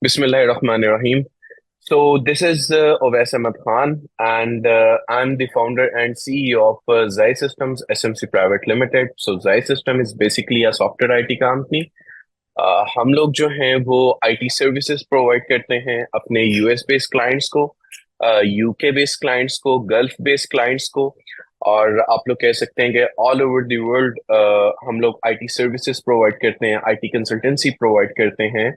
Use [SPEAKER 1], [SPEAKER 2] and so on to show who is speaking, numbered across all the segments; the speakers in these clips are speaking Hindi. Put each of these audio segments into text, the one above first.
[SPEAKER 1] Bismillahirrahmanirrahim. So this is Owais Ahmed Khan, and I'm the founder and CEO of Zai Systems SMC Private Limited. So Zai System is basically a software IT company. हम लोग जो हैं वो आईटी सर्विसेज प्रोवाइड करते हैं अपने यूएस बेस्ड क्लाइंट्स को, यूके बेस्ड क्लाइंट्स को, गल्फ बेस्ड क्लाइंट्स को, और आप लोग कह सकते हैं कि ऑल ओवर द वर्ल्ड हम लोग आईटी सर्विसेज प्रोवाइड करते हैं, आईटी कंसल्टेंसी प्रोवाइड करते हैं,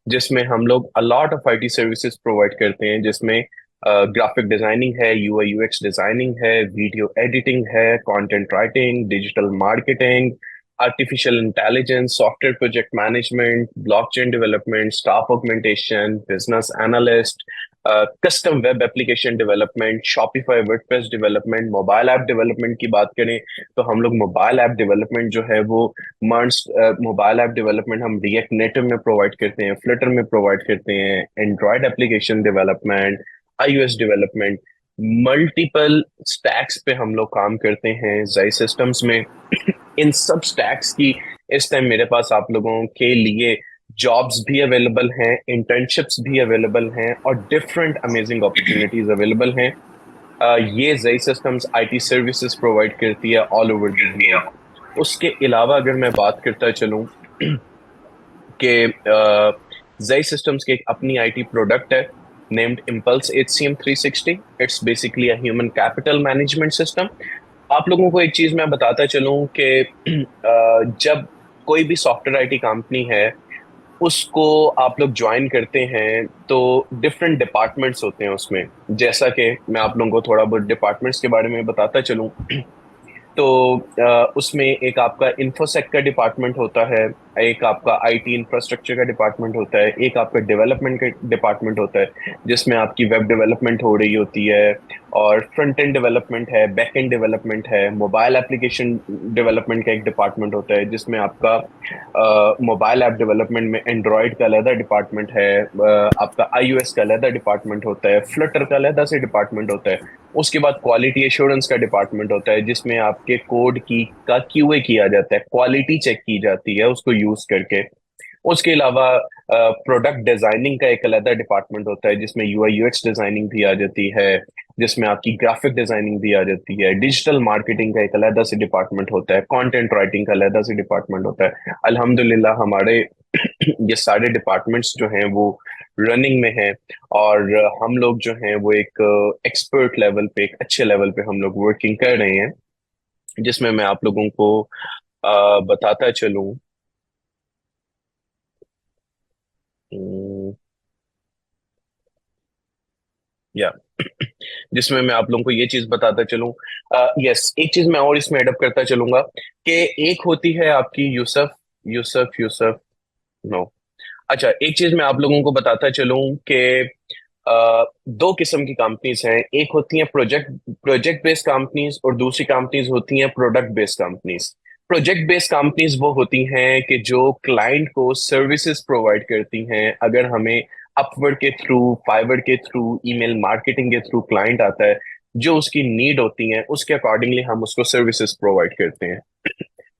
[SPEAKER 1] जिसमें हम लोग a lot of IT services provide करते हैं, जिसमें ग्राफिक डिजाइनिंग है, यूआई यूएक्स डिजाइनिंग है, वीडियो एडिटिंग है, content writing, digital marketing, artificial intelligence, software project management, blockchain development, staff augmentation, business analyst, custom web application development, Shopify WordPress development, mobile app development की बात करें तो हम लोग मोबाइल ऐप डेवलपमेंट जो है वो मर्ज मोबाइल ऐप डेवलपमेंट हम रिएक्ट नेटिव में प्रोवाइड करते हैं, फ्लटर में प्रोवाइड करते हैं, Android application development, iOS development, multiple stacks पे हम लोग काम करते हैं जाई सिस्टम्स में। इन सब स्टैक्स की इस टाइम मेरे पास आप लोगों के लिए जॉब्स भी अवेलेबल हैं, इंटर्नशिप्स भी अवेलेबल हैं, और डिफरेंट अमेजिंग अपॉर्चुनिटीज अवेलेबल हैं। ये जई सिस्टम्स आईटी सर्विसेज प्रोवाइड करती है ऑल ओवर द ग्लोब। उसके अलावा अगर मैं बात करता चलूं कि जई सिस्टम्स की एक अपनी आईटी प्रोडक्ट है named impulse HCM 360। It's basically a human capital management system. आप लोगों को एक चीज मैं बताता चलूं कि जब कोई भी सॉफ्टवेयर आईटी कंपनी है उसको आप लोग ज्वाइन करते हैं तो डिफरेंट डिपार्टमेंट्स होते हैं उसमें। जैसा कि मैं आप लोगों को थोड़ा बहुत डिपार्टमेंट्स के बारे में बताता चलूं तो उसमें एक आपका इंफोसेक का डिपार्टमेंट होता है, एक आपका आईटी इंफ्रास्ट्रक्चर का डिपार्टमेंट होता है, एक आपका डेवलपमेंट का डिपार्टमेंट होता है जिसमें आपकी वेब डेवलपमेंट हो रही होती है, और फ्रंट एंड डेवलपमेंट है, बैक एंड डेवलपमेंट है, मोबाइल एप्लीकेशन डेवलपमेंट का एक डिपार्टमेंट होता है जिसमें आपका मोबाइल ऐप डेवलपमेंट में एंड्रॉयड का अलग डिपार्टमेंट है, आपका आईओएस का अलग डिपार्टमेंट होता है, फ्लटर का अलग से डिपार्टमेंट होता है। उसके बाद क्वालिटी एश्योरेंस का डिपार्टमेंट होता है जिसमें आपके कोड की का क्यूए किया जाता है, क्वालिटी चेक की जाती है उसको यूज करके। उसके अलावा प्रोडक्ट डिजाइनिंग का एक अलग डिपार्टमेंट होता है जिसमें यूआई यूएक्स डिजाइनिंग भी आ जाती है, जिसमें आपकी ग्राफिक डिजाइनिंग भी आ जाती है, डिजिटल मार्केटिंग का एक अलग से डिपार्टमेंट होता है, कंटेंट राइटिंग का अलग से डिपार्टमेंट होता है। अल्हम्दुलिल्लाह हमारे ये सारे डिपार्टमेंट्स जो हैं वो रनिंग में हैं, और हम लोग जो हैं वो एक एक्सपर्ट लेवल पे, एक अच्छे लेवल पे हम लोग वर्किंग कर रहे हैं, जिसमें मैं आप लोगों को बताता चलूं। या जिसमें मैं आप लोगों को ये चीज बताता चलूं। यस, एक चीज मैं और इसमें एडअप करता चलूंगा कि एक होती है आपकी यूसफ, यूसफ यूसफ नो, अच्छा, एक चीज मैं आप लोगों को बताता चलूं कि दो किस्म की कंपनीज हैं। एक होती हैं प्रोजेक्ट प्रोजेक्ट बेस्ड कंपनीज, और दूसरी कंपनीज होती हैं product based companies. Project based companies वो होती हैं कि जो क्लाइंट को सर्विसेज प्रोवाइड करती हैं। अगर हमें अपवर्ड के थ्रू, फाइवर के थ्रू, ईमेल मार्केटिंग के थ्रू क्लाइंट आता है, जो उसकी नीड होती है उसके अकॉर्डिंगली हम उसको सर्विसेज प्रोवाइड करते हैं।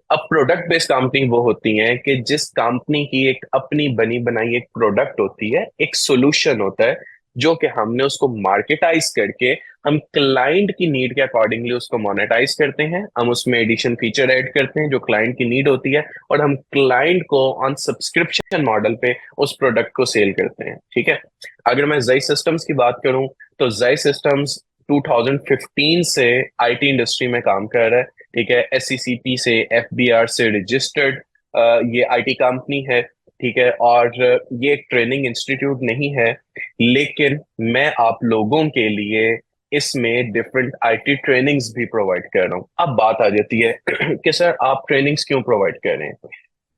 [SPEAKER 1] अब प्रोडक्ट बेस्ड कंपनी वो होती हैं कि जिस कंपनी की एक अपनी बनी बनाई एक प्रोडक्ट होती है, एक सोल्यूशन होता है, जो कि हमने उसको मार्केटाइज करके हम क्लाइंट की नीड के अकॉर्डिंगली उसको मोनेटाइज करते हैं। हम उसमें एडिशन फीचर ऐड करते हैं जो क्लाइंट की नीड होती है, और हम क्लाइंट को ऑन सब्सक्रिप्शन मॉडल पे उस प्रोडक्ट को सेल करते हैं। ठीक है। अगर मैं जई सिस्टम्स की बात करूं तो जई सिस्टम्स 2015 से आईटी इंडस्ट्री में काम कर रहा है। ठीक है, SCCP से, FBR से रजिस्टर्ड ये आईटी कंपनी है। ठीक है, और ये एक ट्रेनिंग इंस्टीट्यूट नहीं है, लेकिन मैं आप लोगों के लिए इसमें डिफरेंट आईटी ट्रेनिंग्स भी प्रोवाइड कर रहा हूँ। अब बात आ जाती है कि सर आप ट्रेनिंग्स क्यों प्रोवाइड कर रहे हैं।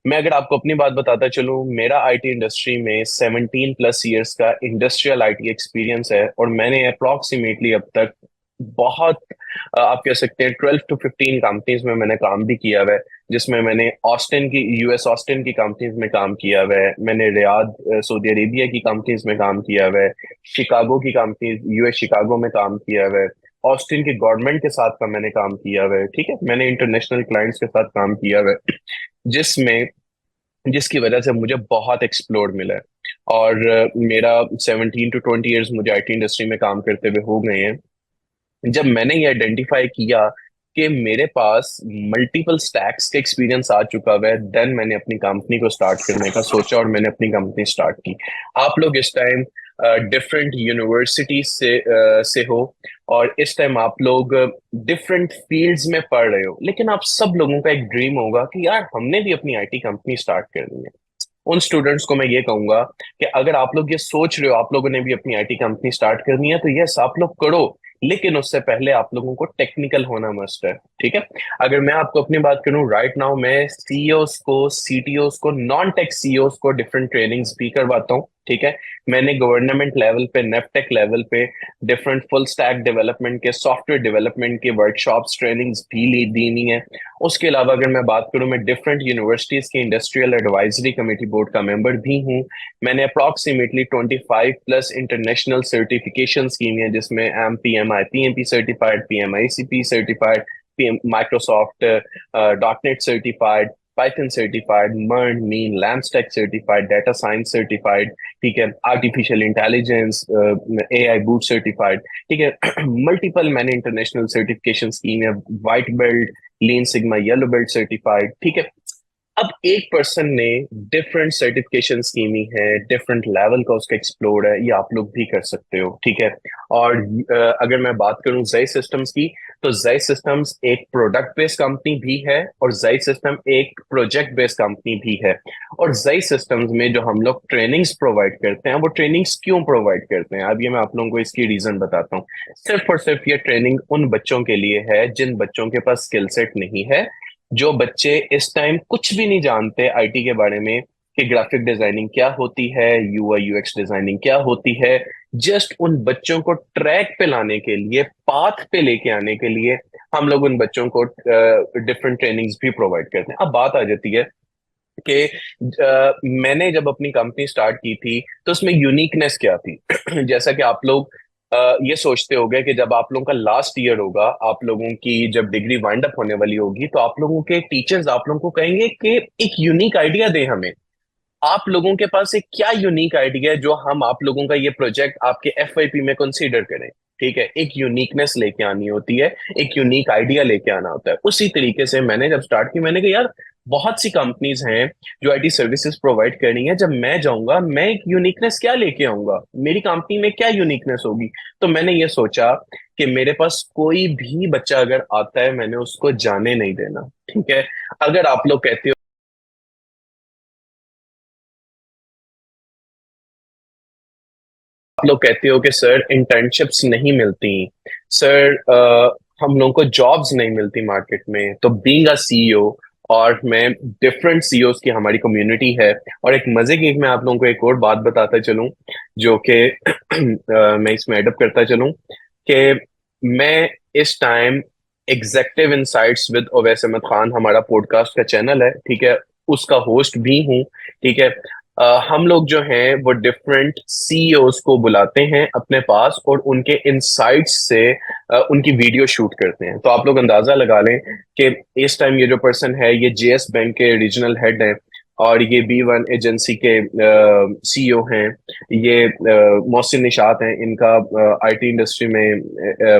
[SPEAKER 1] मैं अगर आपको अपनी बात बताता चलूं, मेरा आईटी इंडस्ट्री में 17+ ईयर्स का इंडस्ट्रियल आईटी एक्सपीरियंस है, और मैंने अप्रोक्सीमेटली अब तक बहुत आप कह सकते हैं 12 to 15 कंपनीज में मैंने काम भी किया हुआ है, जिसमें मैंने ऑस्टिन की, यूएस ऑस्टिन की कंपनीज में काम किया हुआ है, मैंने रियाद सऊदी अरेबिया की कंपनीज में काम किया हुआ है, शिकागो की कंपनीज यूएस शिकागो में काम किया हुआ है, ऑस्टिन की गवर्नमेंट के साथ का मैंने काम किया हुआ है। ठीक है, मैंने इंटरनेशनल क्लाइंट्स के साथ काम किया हुआ है, जिसमें जिसकी वजह से मुझे बहुत एक्सप्लोर मिला है। और मेरा 17 to 20 ईयर्स मुझे आईटी इंडस्ट्री में काम करते हुए हो गए हैं। जब मैंने ये आइडेंटिफाई किया कि मेरे पास मल्टीपल स्टैक्स का एक्सपीरियंस आ चुका हुआ है, देन मैंने अपनी कंपनी को स्टार्ट करने का सोचा और मैंने अपनी कंपनी स्टार्ट की। आप लोग इस टाइम डिफरेंट यूनिवर्सिटीज से हो, और इस टाइम आप लोग डिफरेंट फील्ड्स में पढ़ रहे हो, लेकिन आप सब लोगों का एक ड्रीम होगा कि यार हमने भी अपनी आईटी कंपनी स्टार्ट करनी है। उन स्टूडेंट्स को मैं ये कहूंगा कि अगर आप लोग ये सोच रहे हो आप लोगों ने भी अपनी आईटी कंपनी स्टार्ट करनी है, तो यस आप लोग करो, लेकिन उससे पहले आप लोगों को टेक्निकल होना मस्ट है। ठीक है। अगर मैं आपको अपनी बात करूं, राइट नाउ मैं सीईओस को, सीटीओस को, नॉन टेक सीईओस को डिफरेंट ट्रेनिंग्स भी करवाता हूं। ठीक है। मैंने गवर्नमेंट लेवल पे, नेपटेक लेवल पे डिफरेंट फुल स्टैक डेवलपमेंट के, सॉफ्टवेयर डेवलपमेंट के वर्कशॉप्स, ट्रेनिंग्स भी ली दी है। उसके अलावा अगर मैं बात करूं, मैं डिफरेंट यूनिवर्सिटीज की इंडस्ट्रियल एडवाइजरी कमेटी बोर्ड का मेंबर भी हूं। मैंने अप्रॉक्सीमेटली 25+ इंटरनेशनल सर्टिफिकेशन की हैं, जिसमें M P M I P M P certified, P M I C P certified, P M Microsoft dot net certified, python certified, MERN MEAN LAMP stack certified, data science certified. ठीक है। Artificial intelligence A I boot certified. ठीक है। मल्टीपल मैंने इंटरनेशनल सर्टिफिकेशन की हैं, white belt, lean sigma yellow belt certified. ठीक है। अब एक पर्सन ने डिफरेंट सर्टिफिकेशन कीनी है, डिफरेंट लेवल का उसका एक्सप्लोर है, ये आप लोग भी कर सकते हो। ठीक है। और अगर मैं बात करूं जय सिस्टम्स की, तो जय सिस्टम्स एक प्रोडक्ट बेस्ड कंपनी भी है और जय सिस्टम एक प्रोजेक्ट बेस्ड कंपनी भी है। और जय सिस्टम्स में जो हम लोग ट्रेनिंग्स प्रोवाइड करते हैं, वो ट्रेनिंग्स क्यों प्रोवाइड करते हैं, अब ये मैं आप लोगों को इसकी रीजन बताता हूँ। सिर्फ और सिर्फ ये ट्रेनिंग उन बच्चों के लिए है जिन बच्चों के पास स्किल सेट नहीं है, जो बच्चे इस टाइम कुछ भी नहीं जानते आईटी के बारे में, कि ग्राफिक डिजाइनिंग क्या होती है, यूआई यूएक्स डिजाइनिंग क्या होती है। जस्ट उन बच्चों को ट्रैक पे लाने के लिए, पाथ पे लेके आने के लिए हम लोग उन बच्चों को डिफरेंट ट्रेनिंग्स भी प्रोवाइड करते हैं। अब बात आ जाती है कि मैंने जब अपनी कंपनी स्टार्ट की थी तो उसमें यूनिकनेस क्या थी। जैसा कि आप लोग ये सोचते होंगे कि जब आप लोगों का लास्ट ईयर होगा, आप लोगों की जब डिग्री वाइंड अप होने वाली होगी, तो आप लोगों के टीचर्स आप लोगों को कहेंगे कि एक यूनिक आइडिया दें हमें। आप लोगों के पास एक क्या यूनिक आइडिया है जो हम आप लोगों का ये प्रोजेक्ट आपके एफवाईपी में कंसीडर करें। ठीक है। एक यूनिकनेस लेके आनी होती है, एक यूनिक आइडिया लेके आना होता है। उसी तरीके से मैंने जब स्टार्ट की, मैंने कहा यार बहुत सी कंपनीज हैं जो आईटी सर्विसेज प्रोवाइड करनी है, जब मैं जाऊंगा मैं एक यूनिकनेस क्या लेके आऊंगा, मेरी कंपनी में क्या यूनिकनेस होगी। तो मैंने ये सोचा कि मेरे पास कोई भी बच्चा अगर आता है, मैंने उसको जाने नहीं देना। ठीक है। अगर आप लोग कहते आप लोग कहते हो कि सर इंटर्नशिप्स नहीं मिलती, सर हम लोगों को जॉब्स नहीं मिलती मार्केट में, तो बीइंग अ सीईओ, और मैं डिफरेंट सीईओज की हमारी कम्युनिटी है। और एक मजे की, एक मैं आप लोगों को एक और बात बताता चलूं, जो कि मैं इसमें एडअप करता चलूं, कि मैं इस time executive insights with Owais Ahmed Khan, हमारा पॉडकास्ट का चैनल है, ठीक है, उसका होस्ट भी हूँ। ठीक है। हम लोग जो हैं वो डिफरेंट सीईओज को बुलाते हैं अपने पास और उनके इनसाइट्स से उनकी वीडियो शूट करते हैं। तो आप लोग अंदाजा लगा लें कि इस टाइम ये जो पर्सन है, ये जेएस बैंक के रीजनल हेड हैं, और ये B1 एजेंसी के सीईओ हैं। ये मोहसिन निशात हैं, इनका आईटी इंडस्ट्री में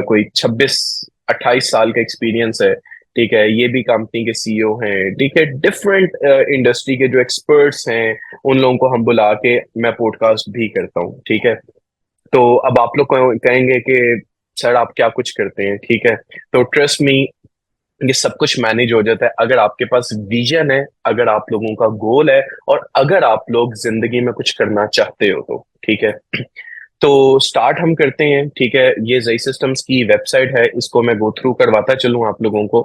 [SPEAKER 1] कोई 26-28 साल का एक्सपीरियंस है। ठीक है। ये भी कंपनी के सीईओ हैं। ठीक है। डिफरेंट इंडस्ट्री के जो एक्सपर्ट्स हैं, उन लोगों को हम बुला के मैं पॉडकास्ट भी करता हूँ। ठीक है। तो अब आप लोग कहेंगे कि सर आप क्या कुछ करते हैं। ठीक है। तो ट्रस्ट मी, ये सब कुछ मैनेज हो जाता है अगर आपके पास विजन है, अगर आप लोगों का गोल है, और अगर आप लोग जिंदगी में कुछ करना चाहते हो तो। ठीक है। तो स्टार्ट हम करते हैं। ठीक है। ये जई सिस्टम्स की वेबसाइट है, इसको मैं गो थ्रू करवाता चलूँ आप लोगों को।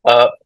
[SPEAKER 1] अ,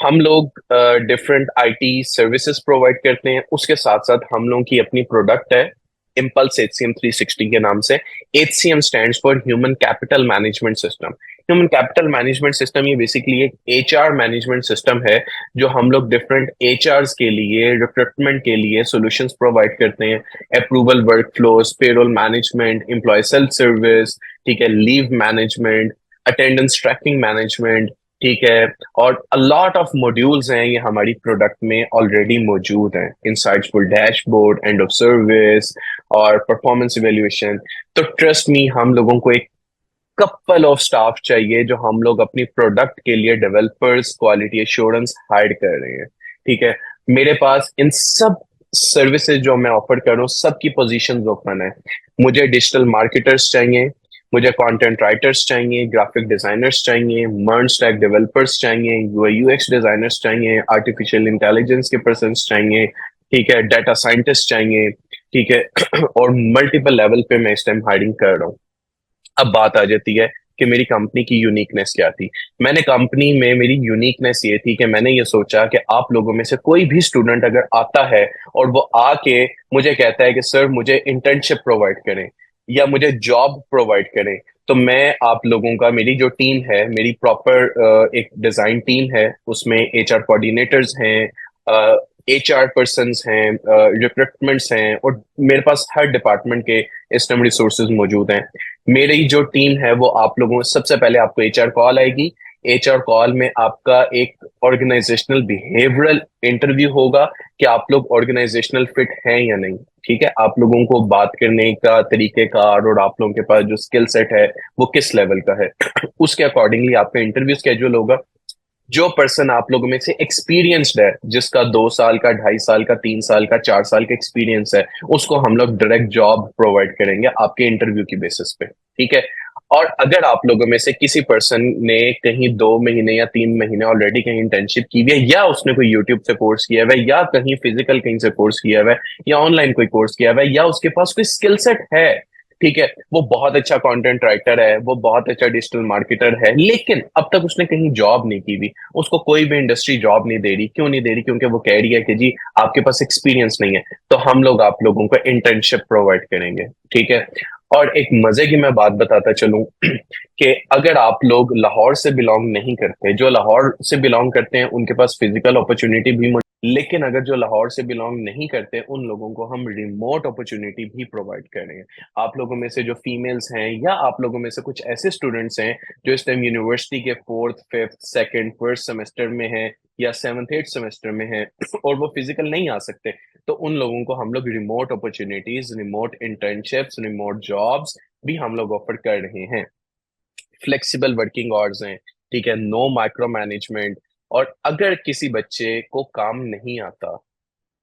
[SPEAKER 1] हम लोग डिफरेंट आईटी सर्विसेज प्रोवाइड करते हैं, उसके साथ साथ हम लोगों की अपनी प्रोडक्ट है इम्पल्स HCM 360 के नाम से। HCM stands for human capital management system. Human capital management system ये बेसिकली एक एचआर मैनेजमेंट सिस्टम है, जो हम लोग डिफरेंट एचआर के लिए, रिक्रूटमेंट के लिए सॉल्यूशंस प्रोवाइड करते हैं। Approval work flows, payroll management, employee self service, ठीक है, leave management, attendance tracking management, ठीक है। और अ लॉट ऑफ मॉड्यूल्स हैं ये हमारी प्रोडक्ट में ऑलरेडी मौजूद हैं, इंसाइट्सफुल डैशबोर्ड, एंड ऑफ सर्विस और परफॉर्मेंस इवेल्युएशन। तो ट्रस्ट मी, हम लोगों को एक कपल ऑफ स्टाफ चाहिए जो हम लोग अपनी प्रोडक्ट के लिए डेवलपर्स, क्वालिटी एश्योरेंस हायर कर रहे हैं। ठीक है। मेरे पास इन सब सर्विसेज जो मैं ऑफर कर रहा हूँ सबकी पोजीशंस ओपन है। मुझे डिजिटल मार्केटर्स चाहिए, मुझे कंटेंट राइटर्स चाहिए, ग्राफिक डिजाइनर्स चाहिए, मर्न स्टैक डेवलपर्स चाहिए, यूआई यूएक्स डिजाइनर्स चाहिए, आर्टिफिशियल इंटेलिजेंस के पर्सन चाहिए, ठीक है, डाटा साइंटिस्ट चाहिए, ठीक है। और मल्टीपल लेवल पे मैं इस टाइम हायरिंग कर रहा हूँ। अब बात आ जाती है कि मेरी कंपनी की यूनिकनेस क्या थी। मैंने कंपनी में मेरी यूनिकनेस ये थी कि मैंने ये सोचा कि आप लोगों में से कोई भी स्टूडेंट अगर आता है और वो आके मुझे कहता है कि सर मुझे इंटर्नशिप प्रोवाइड करें या मुझे जॉब प्रोवाइड करें, तो मैं आप लोगों का, मेरी जो टीम है, मेरी प्रॉपर एक डिजाइन टीम है, उसमें एचआर कोऑर्डिनेटर्स हैं, एचआर पर्सन्स हैं, रिक्रूटमेंट्स हैं, और मेरे पास हर डिपार्टमेंट के इस टाइम रिसोर्सेज मौजूद हैं। मेरी जो टीम है वो आप लोगों, सबसे पहले आपको एचआर कॉल आएगी। एचआर कॉल में आपका एक ऑर्गेनाइजेशनल बिहेवियरल इंटरव्यू होगा कि आप लोग ऑर्गेनाइजेशनल फिट हैं या नहीं। ठीक है, आप लोगों को बात करने का तरीकेकार और आप लोगों के पास जो स्किल सेट है वो किस लेवल का है, उसके अकॉर्डिंगली आपका इंटरव्यू स्केड्यूल होगा। जो पर्सन आप लोगों में से एक्सपीरियंस्ड है, जिसका 2 साल का, 2.5 साल का, 3 साल का, 4 साल का एक्सपीरियंस है, उसको हम लोग डायरेक्ट जॉब प्रोवाइड करेंगे आपके इंटरव्यू की बेसिस पे। ठीक है। और अगर आप लोगों में से किसी पर्सन ने कहीं 2 महीने या 3 महीने ऑलरेडी कहीं इंटर्नशिप की हुई है, या उसने कोई यूट्यूब से कोर्स किया हुआ है, या कहीं फिजिकल कहीं से कोर्स किया हुआ है, या ऑनलाइन कोई कोर्स किया हुआ है, या उसके पास कोई स्किल सेट है, ठीक है, वो बहुत अच्छा कंटेंट राइटर है, वो बहुत अच्छा डिजिटल मार्केटर है, लेकिन अब तक उसने कहीं जॉब नहीं की हुई, उसको कोई भी इंडस्ट्री जॉब नहीं दे रही। क्यों नहीं दे रही? क्योंकि वो कह रही है कि जी आपके पास एक्सपीरियंस नहीं है। तो हम लोग आप लोगों को इंटर्नशिप प्रोवाइड करेंगे। ठीक है। और एक मजे की मैं बात बताता चलूं कि अगर आप लोग लाहौर से बिलोंग नहीं करते, जो लाहौर से बिलोंग करते हैं उनके पास फिजिकल अपॉर्चुनिटी भी, लेकिन अगर जो लाहौर से बिलोंग नहीं करते उन लोगों को हम रिमोट अपॉर्चुनिटी भी प्रोवाइड कर रहे हैं। आप लोगों में से जो फीमेल्स हैं, या आप लोगों में से कुछ ऐसे स्टूडेंट्स हैं जो इस टाइम यूनिवर्सिटी के fourth, fifth, second, first semester में हैं, या सेवन्थ, एट सेमेस्टर में हैं, और वो फिजिकल नहीं आ सकते, तो उन लोगों को हम लोग remote opportunities, remote internships, remote jobs भी हम लोग ऑफर कर रहे हैं। फ्लेक्सिबल वर्किंग आवर्स हैं, ठीक है, नो माइक्रो मैनेजमेंट। और अगर किसी बच्चे को काम नहीं आता,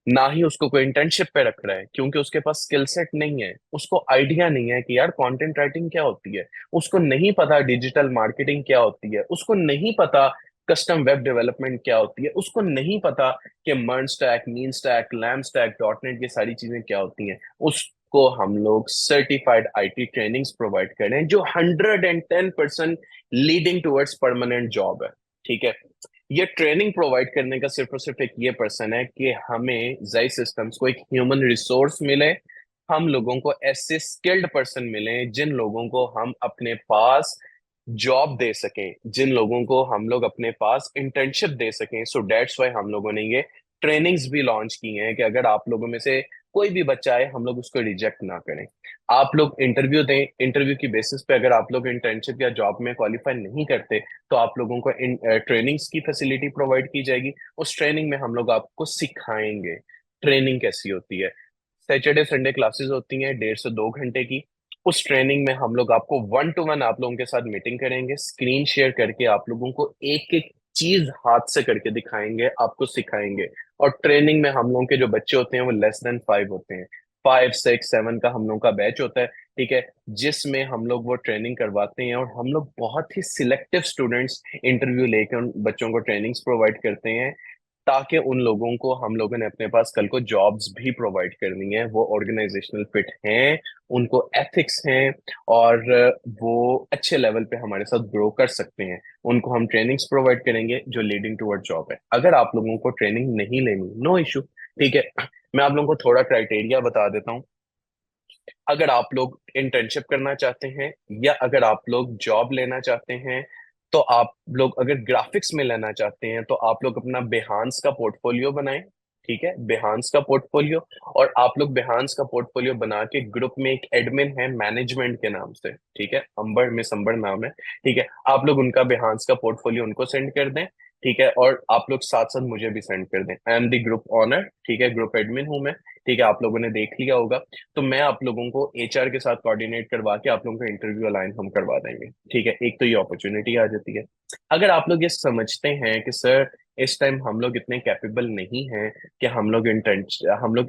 [SPEAKER 1] ना ही उसको कोई इंटर्नशिप पे रख रहा है क्योंकि उसके पास स्किल सेट नहीं है, उसको आइडिया नहीं है कि यार कंटेंट राइटिंग क्या होती है, उसको नहीं पता डिजिटल मार्केटिंग क्या होती है, उसको नहीं पता कस्टम वेब डेवलपमेंट क्या होती है, उसको नहीं पता कि MERN stack, MEAN stack, LAMP stack, dot net, ये सारी चीजें क्या होती हैं, उसको हम लोग सर्टिफाइड आईटी ट्रेनिंग्स प्रोवाइड कर रहे हैं जो 110% लीडिंग टुवर्ड्स परमानेंट जॉब है। ठीक है। ये ट्रेनिंग प्रोवाइड करने का सिर्फ और सिर्फ एक ये पर्सन है कि हमें जई सिस्टम्स को एक ह्यूमन रिसोर्स मिले, हम लोगों को ऐसे स्किल्ड पर्सन मिले जिन लोगों को हम अपने पास जॉब दे सकें, जिन लोगों को हम लोग अपने पास इंटर्नशिप दे सकें। सो डेट्स वाई हम लोगों ने ये ट्रेनिंग्स भी लॉन्च की हैं कि अगर आप लोगों में से कोई भी बच्चा है, हम लोग उसको रिजेक्ट ना करें। आप लोग इंटरव्यू दें, इंटरव्यू की बेसिस पे अगर आप लोग इंटर्नशिप या जॉब में क्वालिफाई नहीं करते, तो आप लोगों को इन ट्रेनिंग्स की फैसिलिटी प्रोवाइड की जाएगी। उस ट्रेनिंग में हम लोग आपको सिखाएंगे ट्रेनिंग कैसी होती है। सैटरडे संडे क्लासेस होती हैं 1.5 से 2 घंटे की। उस ट्रेनिंग में हम लोग आपको 1 to 1 आप लोगों के साथ मीटिंग करेंगे, स्क्रीन शेयर करके आप लोगों को एक एक चीज हाथ से करके दिखाएंगे, आपको सिखाएंगे। और ट्रेनिंग में हम लोगों के जो बच्चे होते हैं वो लेस देन 5 होते हैं, 5, 6, 7 का हम लोगों का बैच होता है। ठीक है। जिसमें हम लोग वो ट्रेनिंग करवाते हैं, और हम लोग बहुत ही सिलेक्टिव स्टूडेंट्स इंटरव्यू लेकर उन बच्चों को ट्रेनिंग्स प्रोवाइड करते हैं, ताकि उन लोगों को, हम लोगों ने अपने पास कल को जॉब्स भी प्रोवाइड करनी है, वो ऑर्गेनाइजेशनल फिट हैं, उनको एथिक्स हैं, और वो अच्छे लेवल पे हमारे साथ ग्रो कर सकते हैं। उनको हम ट्रेनिंग्स प्रोवाइड करेंगे जो लीडिंग टुवर्ड जॉब है। अगर आप लोगों को ट्रेनिंग नहीं लेनी, नो इशू। ठीक है। मैं आप लोगों को थोड़ा क्राइटेरिया बता देता हूँ। अगर आप लोग इंटर्नशिप करना चाहते हैं, या अगर आप लोग जॉब लेना चाहते हैं, तो आप लोग अगर ग्राफिक्स में लेना चाहते हैं, तो आप लोग अपना बेहान्स का पोर्टफोलियो बनाएं। ठीक है, बिहान्स का पोर्टफोलियो। और आप लोग बिहान्स का पोर्टफोलियो बना के ग्रुप में एक एडमिन है मैनेजमेंट के नाम से, ठीक है, अंबर, मिस अंबर नाम है, ठीक है, आप लोग उनका बिहान्स का पोर्टफोलियो उनको सेंड कर दें, ठीक है, और आप लोग साथ साथ मुझे भी सेंड कर दें। I am the group owner, ठीक है, ग्रुप एडमिन हूं मैं, ठीक है, आप लोगों ने देख लिया होगा। तो मैं आप लोगों को एचआर के साथ कोऑर्डिनेट करवा के आप लोगों का इंटरव्यू अलाइन हम करवा देंगे, ठीक है। एक तो ये अपॉर्चुनिटी आ जाती है। अगर आप लोग ये समझते हैं कि सर इस टाइम हम लोग इतने कैपेबल नहीं हैं कि हम लोग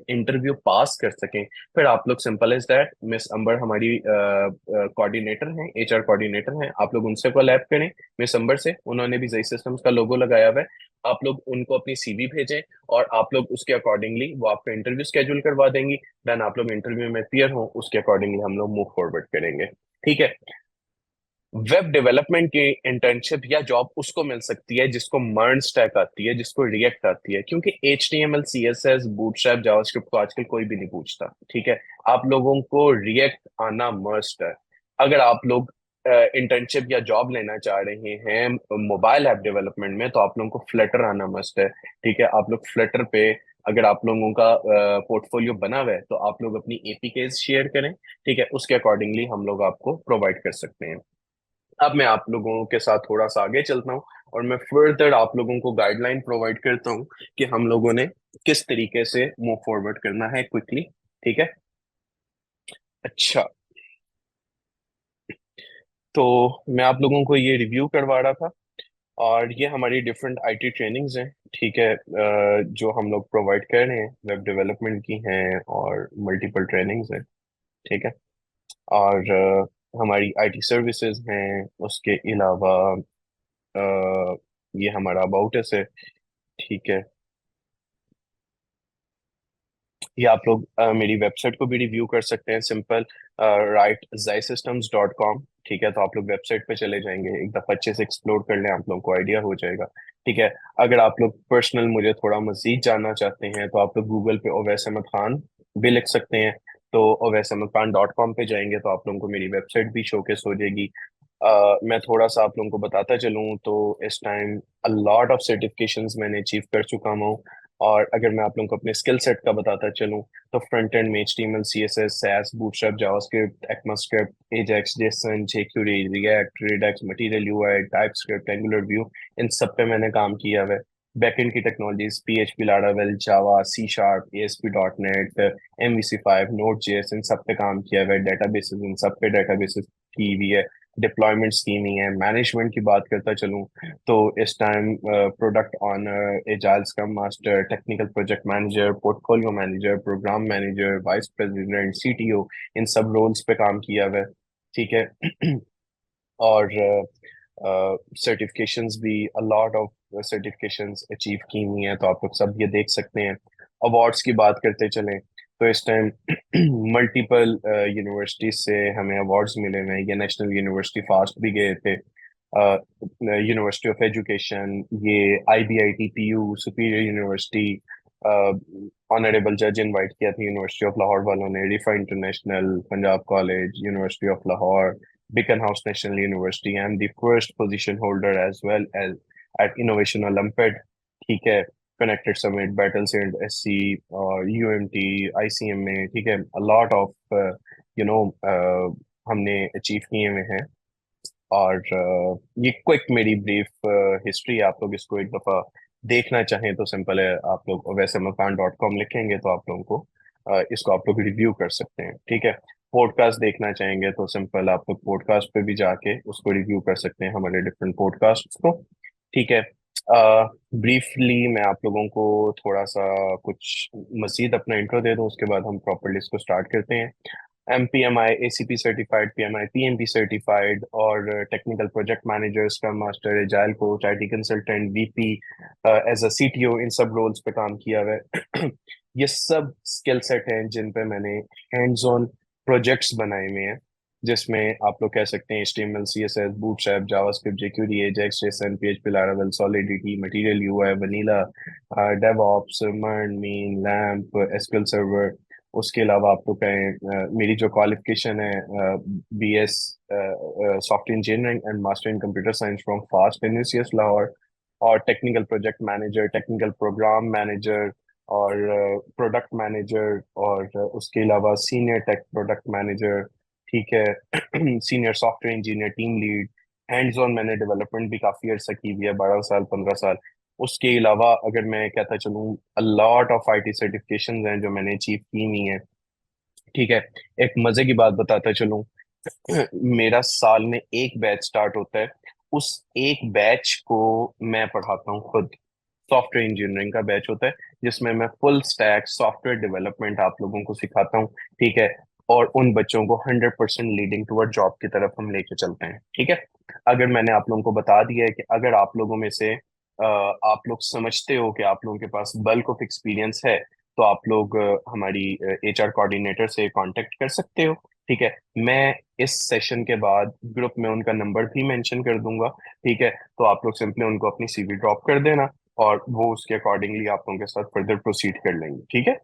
[SPEAKER 1] इंटरव्यू पास कर सकें, फिर आप लोग सिंपल एज दैट, मिस अंबर हमारी कोऑर्डिनेटर हैं, एचआर कोऑर्डिनेटर हैं, आप लोग उनसे कोलैब करें, मिस अंबर से, उन्होंने भी जई सिस्टम्स का लोगो लगाया हुआ है, आप लोग उनको अपनी सीवी भेजें और आप लोग उसके अकॉर्डिंगली वो आपका इंटरव्यू स्केड्यूल करवा देंगी। देन आप लोग इंटरव्यू में क्लियर हो, उसके अकॉर्डिंगली हम लोग मूव फॉरवर्ड करेंगे, ठीक है। वेब डेवलपमेंट की इंटर्नशिप या जॉब उसको मिल सकती है जिसको मर्न स्टैक आती है, जिसको रिएक्ट आती है, क्योंकि HTML CSS बूटस्ट्रैप जावास्क्रिप्ट को आजकल कोई भी नहीं पूछता, ठीक है। आप लोगों को रिएक्ट आना मस्ट है। अगर आप लोग इंटर्नशिप या जॉब लेना चाह रहे हैं मोबाइल ऐप डेवलपमेंट में, तो आप लोगों को फ्लटर आना मस्ट है, ठीक है। आप लोग फ्लटर पे, अगर आप लोगों का पोर्टफोलियो बना हुआ है, तो आप लोग अपनी एपीकेज शेयर करें, ठीक है, उसके अकॉर्डिंगली हम लोग आपको प्रोवाइड कर सकते हैं। अब मैं आप लोगों के साथ थोड़ा सा आगे चलता हूँ और मैं फर्दर आप लोगों को गाइडलाइन प्रोवाइड करता हूँ कि हम लोगों ने किस तरीके से मूव फॉरवर्ड करना है क्विकली, ठीक है। अच्छा, तो मैं आप लोगों को ये रिव्यू करवा रहा था, और ये हमारी डिफरेंट आईटी ट्रेनिंग्स हैं, ठीक है, जो हम लोग प्रोवाइड कर रहे हैं, वेब डेवलपमेंट की हैं और मल्टीपल ट्रेनिंग्स हैं, ठीक है। और हमारी आईटी सर्विसेज हैं, उसके अलावा ये हमारा अबाउट अस है, ठीक है। या आप लोग मेरी वेबसाइट को भी रिव्यू कर सकते हैं, सिंपल राइट zsystems.com, ठीक है। तो आप लोग वेबसाइट पे चले जाएंगे, एक दफा अच्छे से एक्सप्लोर कर लें, आप लोगों को आइडिया हो जाएगा, ठीक है। अगर आप लोग पर्सनल मुझे थोड़ा मजीद जानना चाहते हैं, तो आप लोग गूगल पे ओवैस अहमद खान भी लिख सकते हैं। तो owaisahmadkhan.com पे जाएंगे तो आप लोगों को मेरी वेबसाइट भी शोकेस हो जाएगी। मैं थोड़ा सा आप लोगों को बताता चलूँ तो इस time a lot of certifications मैंने अचीव कर चुका हूँ। और अगर मैं आप लोगों को अपने स्किल सेट का बताता चलूँ, तो फ्रंट एंड में HTML CSS SAS bootstrap JavaScript ECMAScript AJAX JSON jQuery React Redux Material UI TypeScript Angular Vue, इन सब पे मैंने काम किया हुआ है। बैकएंड की technologies PHP Laravel Java C Sharp ASP.NET MVC5 Node.js, इन सब पे काम किया हुआ है। डेटाबेसेस, इन सब पे डेटाबेसेस की हुई है। डिप्लॉयमेंट स्कीमिंग है। मैनेजमेंट की बात करता चलूँ तो इस time product owner, agile scrum master, technical project manager, portfolio manager, program manager, vice president, CTO, इन सब रोल्स पे काम किया हुआ है, ठीक है। और सर्टिफिकेशंस भी, a lot of certifications achieve की हुई हैं, तो आप लोग सब ये देख सकते हैं। अवार्ड्स की बात करते चलें तो इस टाइम मल्टीपल यूनिवर्सिटीज से हमें अवार्ड्स मिले हुए हैं। ये नेशनल यूनिवर्सिटी फास्ट भी गए थे, यूनिवर्सिटी ऑफ एजुकेशन, ये IBIT PU superior university, honourable जज इनवाइट किया था यूनिवर्सिटी ऑफ लाहौर वालों ने, Riphah international, Punjab college, university of Lahore, Beacon House National University, and the first position holder as well as at Innovation Olympiad, ठीक है, Connected Summit, Battlefield SC और UMT, ICMA, ठीक है, a lot of you know हमने अचीव किए हुए हैं। और ये क्विक मेरी ब्रीफ हिस्ट्री, आप लोग इसको एक दफा देखना चाहें तो सिंपल है, आप लोग owaisahmadkhan.com लिखेंगे तो आप लोगों को इसको आप लोग रिव्यू कर सकते हैं, ठीक है। पॉडकास्ट देखना चाहेंगे तो सिंपल आप लोग पॉडकास्ट पे भी जाके उसको रिव्यू कर सकते हैं, हमारे डिफरेंट पॉडकास्ट को, ठीक है। ब्रीफली मैं आप लोगों को थोड़ा सा कुछ मजीद अपना इंट्रो दे दूं, उसके बाद हम प्रॉपरली इसको स्टार्ट करते हैं। MPMI ACP certified, PMI PMP certified, और technical project manager, scrum master, agile coach, IT consultant, VP, as a CTO, इन सब रोल्स पे काम किया हुआ है। ये सब स्किल सेट हैं जिन पे मैंने हैंड्स ऑन प्रोजेक्ट्स बनाए हुए हैं, जिसमें आप लोग कह सकते हैं HTML CSS bootstrap JavaScript jQuery AJAX JSON PHP Laravel Solidity Material UI Vanilla DevOps MERN Mean LAMP SQL Server। उसके अलावा आप तो कहें मेरी जो क्वालिफिकेशन है, BS software engineering and master in computer science from FAST NUCS Lahore, और technical project manager, technical program manager, और प्रोडक्ट मैनेजर, और उसके अलावा सीनियर टेक प्रोडक्ट मैनेजर, ठीक है, senior software engineer, team lead, hands on मैंने डेवलपमेंट भी काफी अर्सा की हुई है, 12 साल 15 साल। उसके अलावा अगर मैं कहता चलूँ, a lot of IT certifications हैं जो मैंने अचीव की हुई हैं, ठीक है। एक मजे की बात बताता चलूँ, मेरा साल में एक बैच स्टार्ट होता है, उस एक बैच को मैं पढ़ाता हूँ खुद। सॉफ्टवेयर इंजीनियरिंग का बैच होता है जिसमें मैं फुल स्टैक सॉफ्टवेयर डेवलपमेंट आप लोगों को सिखाता हूँ, ठीक है। और उन बच्चों को 100% लीडिंग टुवर्ड जॉब की तरफ हम लेके चलते हैं, ठीक है। अगर मैंने आप लोगों को बता दिया है कि अगर आप लोगों में से आप लोग समझते हो कि आप लोगों के पास बल्क ऑफ एक्सपीरियंस है, तो आप लोग हमारी एचआर कोऑर्डिनेटर से कांटेक्ट कर सकते हो, ठीक है। मैं इस सेशन के बाद ग्रुप में उनका नंबर भी मेंशन कर दूंगा, ठीक है। तो आप लोग सिंपली उनको अपनी सीवी ड्रॉप कर देना, और वो उसके अकॉर्डिंगली आप लोगों के साथ फर्दर प्रोसीड कर लेंगे, ठीक है।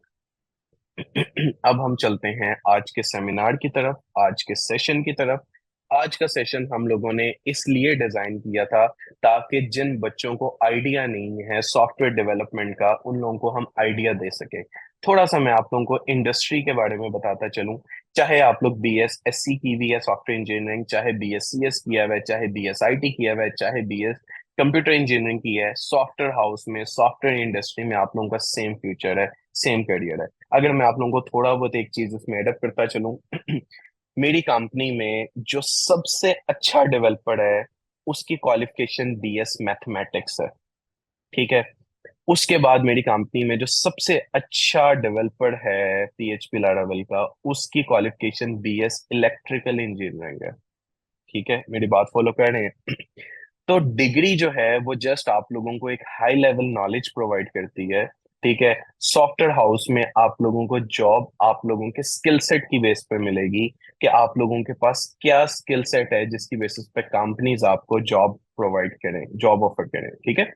[SPEAKER 1] अब हम चलते हैं आज के सेमिनार की तरफ, आज के सेशन की तरफ। आज का सेशन हम लोगों ने इसलिए डिजाइन किया था ताकि जिन बच्चों को आइडिया नहीं है सॉफ्टवेयर डेवलपमेंट का, उन लोगों को हम आइडिया दे सके। थोड़ा सा मैं आप लोगों को इंडस्ट्री के बारे में बताता चलूं। चाहे आप लोग BSSC की हुई है सॉफ्टवेयर इंजीनियरिंग, चाहे BScs किया हुआ है, चाहे BSIT किया हुआ है, चाहे BS कंप्यूटर इंजीनियरिंग की है, सॉफ्टवेयर हाउस में, सॉफ्टवेयर इंडस्ट्री में आप लोगों का सेम फ्यूचर है, सेम करियर है। अगर मैं आप लोगों को थोड़ा बहुत एक चीज इसमें एडअप करता चलूं, मेरी कंपनी में जो सबसे अच्छा डेवलपर है उसकी क्वालिफिकेशन BS मैथमेटिक्स है, ठीक है। उसके बाद मेरी कंपनी में जो सबसे अच्छा डेवलपर है PHP लारावेल का, उसकी क्वालिफिकेशन BS इलेक्ट्रिकल इंजीनियरिंग है, ठीक है। मेरी बात फॉलो कर रहे हैं? तो डिग्री जो है वो जस्ट आप लोगों को एक हाई लेवल नॉलेज प्रोवाइड करती है, ठीक है। सॉफ्टवेयर हाउस में आप लोगों को जॉब आप लोगों के स्किल सेट की बेस पे मिलेगी, कि आप लोगों के पास क्या स्किल सेट है जिसकी बेसिस पे कंपनीज आपको जॉब प्रोवाइड करें, जॉब ऑफर करें, ठीक है।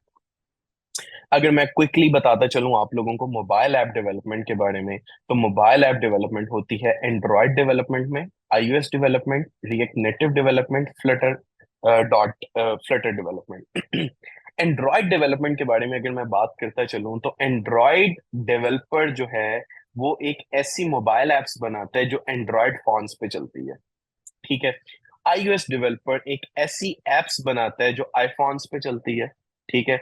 [SPEAKER 1] अगर मैं क्विकली बताता चलूं आप लोगों को मोबाइल ऐप डेवलपमेंट के बारे में, तो मोबाइल ऐप डेवलपमेंट होती है एंड्रॉयड डेवलपमेंट में, iOS development, React native development, flutter dot Flutter development. Android development के बारे में अगर मैं बात करता चलूं, तो एंड्रॉयड डेवलपर जो है वो एक ऐसी मोबाइल एप्स बनाता है जो एंड्रॉयड फोन्स पे चलती है, ठीक है। iOS डेवलपर एक ऐसी एप्स बनाता है जो आईफोन्स पे चलती है, ठीक है।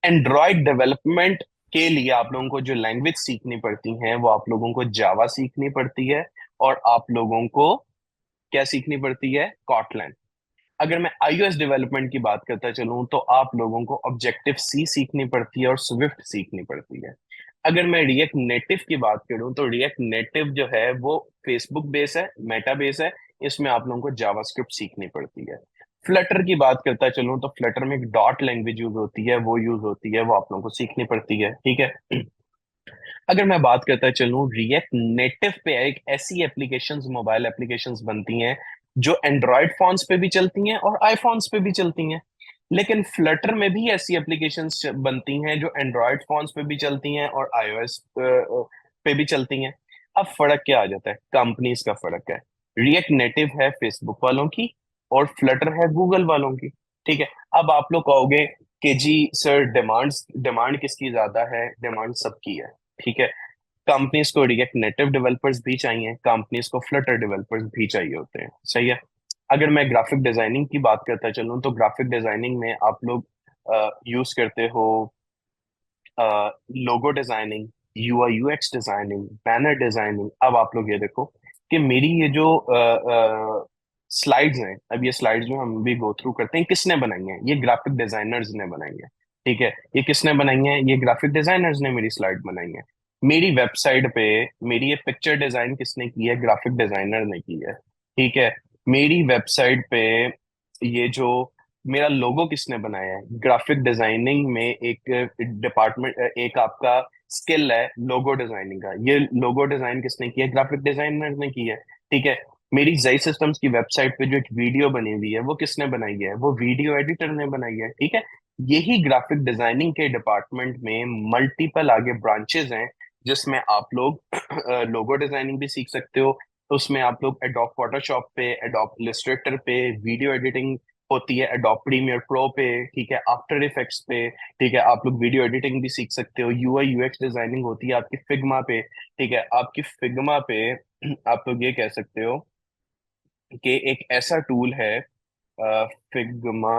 [SPEAKER 1] एंड्रॉयड डेवलपमेंट के लिए आप लोगों को जो लैंग्वेज सीखनी पड़ती है वो आप लोगों को जावा सीखनी पड़ती है, और आप लोगों को क्या सीखनी पड़ती है, कॉटलैन। अगर मैं iOS डेवलपमेंट की बात करता चलूं, तो आप लोगों को ऑब्जेक्टिव सी सीखनी पड़ती है और स्विफ्ट सीखनी पड़ती है। अगर मैं रिएक्ट नेटिव की बात करूं, तो रिएक्ट नेटिव जो है वो फेसबुक बेस है, मेटा बेस है, इसमें आप लोगों को जावास्क्रिप्ट सीखनी पड़ती है। फ्लटर की बात करता चलूं, तो फ्लटर में एक डॉट लैंग्वेज यूज होती है, वो यूज होती है, वो आप लोगों को सीखनी पड़ती है, ठीक है। अगर मैं बात करता चलूं, रिएक्ट नेटिव पे एक ऐसी एप्लीकेशंस, मोबाइल एप्लीकेशंस बनती हैं जो एंड्रॉयड फोन्स पे भी चलती हैं और आईफोन्स पे भी चलती हैं। लेकिन फ्लटर में भी ऐसी एप्लीकेशंस बनती हैं जो एंड्रॉयड फोन्स पे भी चलती हैं और iOS पे भी चलती हैं। अब फर्क क्या आ जाता है, कंपनीज का फर्क है। रिएक्ट नेटिव है फेसबुक वालों की, और फ्लटर है गूगल वालों की, ठीक है। अब आप लोग कहोगे कि जी सर, डिमांड किसकी ज्यादा है? डिमांड सबकी है, ठीक है। कंपनीज को रिएक्ट नेटिव डेवलपर्स भी चाहिए, कंपनीज को फ्लटर डेवलपर्स भी चाहिए होते हैं, सही है। अगर मैं ग्राफिक डिजाइनिंग की बात करता चलूं, तो ग्राफिक डिजाइनिंग में आप लोग यूज करते हो logo designing, UI UX designing, banner designing. अब आप लोग ये देखो कि मेरी ये जो स्लाइड्स हैं, अब ये स्लाइड्स जो हम भी गो थ्रू करते हैं, किसने बनाई हैं? ये ग्राफिक डिजाइनर्स ने बनाई है, ठीक है। ये किसने बनाई है? ये ग्राफिक डिजाइनर्स ने मेरी स्लाइड बनाई है। मेरी वेबसाइट पे मेरी ये पिक्चर डिजाइन किसने की है? ग्राफिक डिजाइनर ने की है, ठीक है। मेरी वेबसाइट पे ये जो मेरा लोगो किसने बनाया है? ग्राफिक डिजाइनिंग में एक डिपार्टमेंट, एक आपका स्किल है लोगो डिजाइनिंग का, ये लोगो डिजाइन किसने किया है? ग्राफिक डिजाइनर ने की है, ठीक है। मेरी जई सिस्टम्स की वेबसाइट पे जो एक वीडियो बनी हुई है वो किसने बनाई है? वो वीडियो एडिटर ने बनाई है, ठीक है। यही ग्राफिक डिजाइनिंग के डिपार्टमेंट में मल्टीपल आगे ब्रांचेस हैं, जिसमें आप लोग लोगो डिजाइनिंग भी सीख सकते हो। तो उसमें आप लोग एडोब फोटोशॉप पे, एडोब इलस्ट्रेटर पे, वीडियो एडिटिंग होती है एडोब प्रीमियर प्रो पे, ठीक है, आफ्टर इफेक्ट्स पे, ठीक है, आप लोग वीडियो एडिटिंग भी सीख सकते हो, यूआई यूएक्स डिजाइनिंग होती है आपकी फिग्मा पे, ठीक है, आपकी फिग्मा पे आप लोग ये कह सकते हो कि एक ऐसा टूल है फिग्मा,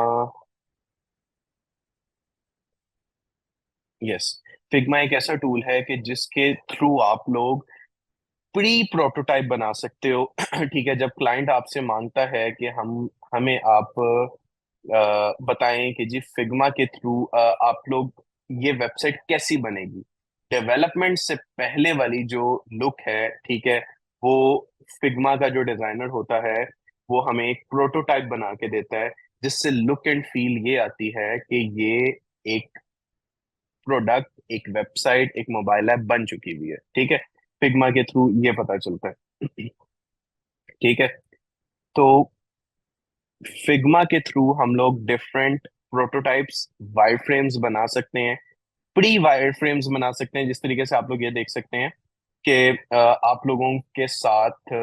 [SPEAKER 1] यस, फिग्मा एक ऐसा टूल है कि जिसके थ्रू आप लोग प्री प्रोटोटाइप बना सकते हो ठीक है, जब क्लाइंट आपसे मांगता है कि हम हमें आप बताएं कि जी फिग्मा के थ्रू आप लोग ये वेबसाइट कैसी बनेगी, डेवलपमेंट से पहले वाली जो लुक है, ठीक है, वो फिग्मा का जो डिजाइनर होता है वो हमें एक प्रोटोटाइप बना के देता है, जिससे लुक एंड फील ये आती है कि ये एक प्रोडक्ट, एक वेबसाइट, एक मोबाइल ऐप बन चुकी हुई है, ठीक है, फिग्मा के थ्रू ये पता चलता है ठीक है। तो फिग्मा के थ्रू हम लोग डिफरेंट प्रोटोटाइप्स, वायर फ्रेम्स बना सकते हैं, प्री वायर फ्रेम्स बना सकते हैं, जिस तरीके से आप लोग ये देख सकते हैं कि आप लोगों के साथ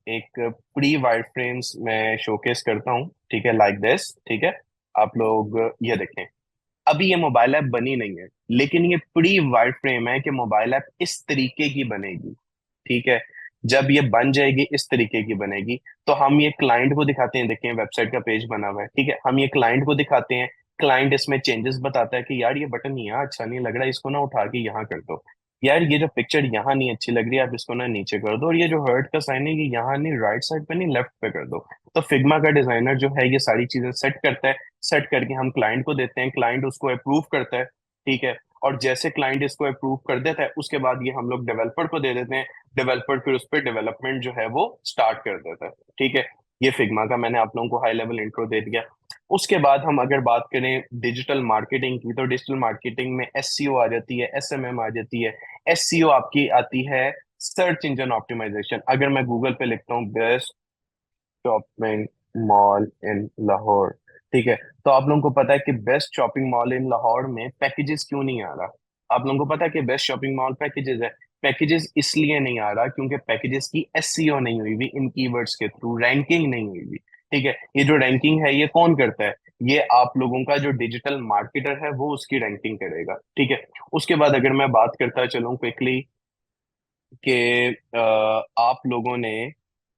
[SPEAKER 1] एक प्री वायर फ्रेम्स मैं शोकेस करता हूँ, ठीक है, लाइक दिस, ठीक है, आप लोग ये देखें, अभी ये मोबाइल ऐप बनी नहीं है, लेकिन ये प्री वायर फ्रेम है कि मोबाइल ऐप इस तरीके की बनेगी, ठीक है, जब ये बन जाएगी इस तरीके की बनेगी, तो हम ये क्लाइंट को दिखाते हैं, देखिए वेबसाइट का पेज बना हुआ है, ठीक है, हम ये क्लाइंट को दिखाते हैं, क्लाइंट इसमें चेंजेस बताता है कि यार ये बटन यहाँ अच्छा नहीं लग रहा, इसको ना उठा के यहाँ कर दो, यार ये जो पिक्चर यहाँ नहीं अच्छी लग रही है, आप इसको ना नीचे कर दो, और ये जो हर्ट का साइन है ये यहाँ नहीं, राइट साइड पे नहीं, लेफ्ट पे कर दो। तो फिग्मा का डिजाइनर जो है ये सारी चीजें सेट करता है, सेट करके हम क्लाइंट को देते हैं, क्लाइंट उसको अप्रूव करता है, ठीक है, और जैसे क्लाइंट इसको अप्रूव कर देता है उसके बाद ये हम लोग डेवलपर को दे देते हैं, डेवलपर फिर उस पर डेवलपमेंट जो है वो स्टार्ट कर देता है, ठीक है। ये फिग्मा का मैंने आप लोगों को हाई लेवल इंट्रो दे दिया। उसके बाद हम अगर बात करें डिजिटल मार्केटिंग की, तो डिजिटल मार्केटिंग में एससीओ आ जाती है, एसएमएम आ जाती है। एससीओ आपकी आती है सर्च इंजन ऑप्टिमाइजेशन। अगर मैं गूगल पे लिखता हूँ बेस्ट शॉपिंग मॉल इन लाहौर, ठीक है, तो आप लोगों को पता है कि बेस्ट शॉपिंग मॉल इन लाहौर में पैकेजेस क्यों नहीं आ रहा? आप लोगों को पता है कि बेस्ट शॉपिंग मॉल पैकेजेस है, पैकेजेस इसलिए नहीं आ रहा क्योंकि पैकेजेस की एससीओ नहीं हुई हुई, इन कीवर्ड्स के थ्रू रैंकिंग नहीं हुई हुई, ठीक है। ये जो रैंकिंग है ये कौन करता है? ये आप लोगों का जो डिजिटल मार्केटर है वो उसकी रैंकिंग करेगा, ठीक है। उसके बाद अगर मैं बात करता चलूं क्विकली कि आप लोगों ने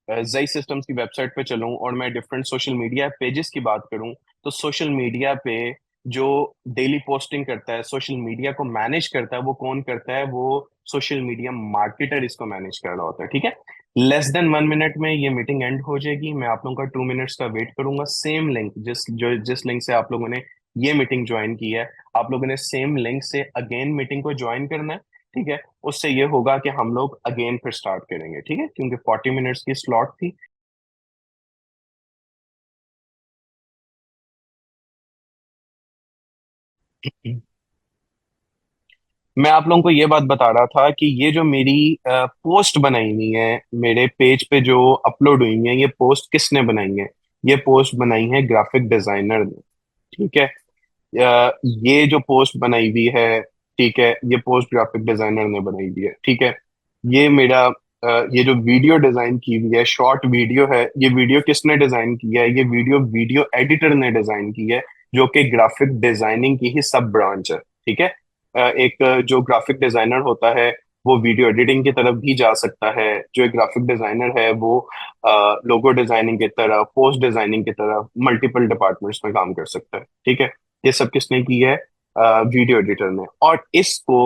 [SPEAKER 1] जई सिस्टम्स की वेबसाइट पे चलूं और मैं डिफरेंट सोशल मीडिया पेजेस की बात करूं, तो सोशल मीडिया पे जो डेली पोस्टिंग करता है, सोशल मीडिया को मैनेज करता है, वो कौन करता है? वो सोशल मीडिया मार्केटर इसको मैनेज कर रहा होता है, ठीक है। लेस देन 1 मिनट में ये मीटिंग एंड हो जाएगी, मैं आप लोगों का 2 मिनट्स का वेट करूंगा। सेम लिंक जिस लिंक से आप लोगों ने ये मीटिंग ज्वाइन की है, आप लोगों ने सेम लिंक से अगेन मीटिंग को ज्वाइन करना है, ठीक है। उससे ये होगा कि हम लोग अगेन फिर स्टार्ट करेंगे, ठीक है, क्योंकि 40 मिनट्स की स्लॉट थी। मैं आप लोगों को ये बात बता रहा था कि ये जो मेरी पोस्ट बनाई हुई है मेरे पेज पे, जो अपलोड हुई है, ये पोस्ट किसने बनाई है? ये पोस्ट बनाई है ग्राफिक डिजाइनर ने, ठीक है। ये जो पोस्ट बनाई हुई है, ठीक है, ये पोस्ट ग्राफिक डिजाइनर ने बनाई हुई है, ठीक है। ये मेरा ये जो वीडियो डिजाइन की हुई है, शॉर्ट वीडियो है, ये वीडियो किसने डिजाइन किया है? ये वीडियो वीडियो एडिटर ने डिजाइन की है, जो कि ग्राफिक डिजाइनिंग की ही सब ब्रांच है, ठीक है। एक जो ग्राफिक डिजाइनर होता है वो वीडियो एडिटिंग की तरफ भी जा सकता है, जो एक ग्राफिक डिजाइनर है वो लोगो डिजाइनिंग की तरफ, पोस्ट डिजाइनिंग की तरफ, मल्टीपल डिपार्टमेंट्स में काम कर सकता है, ठीक है। ये सब किसने की है? वीडियो एडिटर ने। और इसको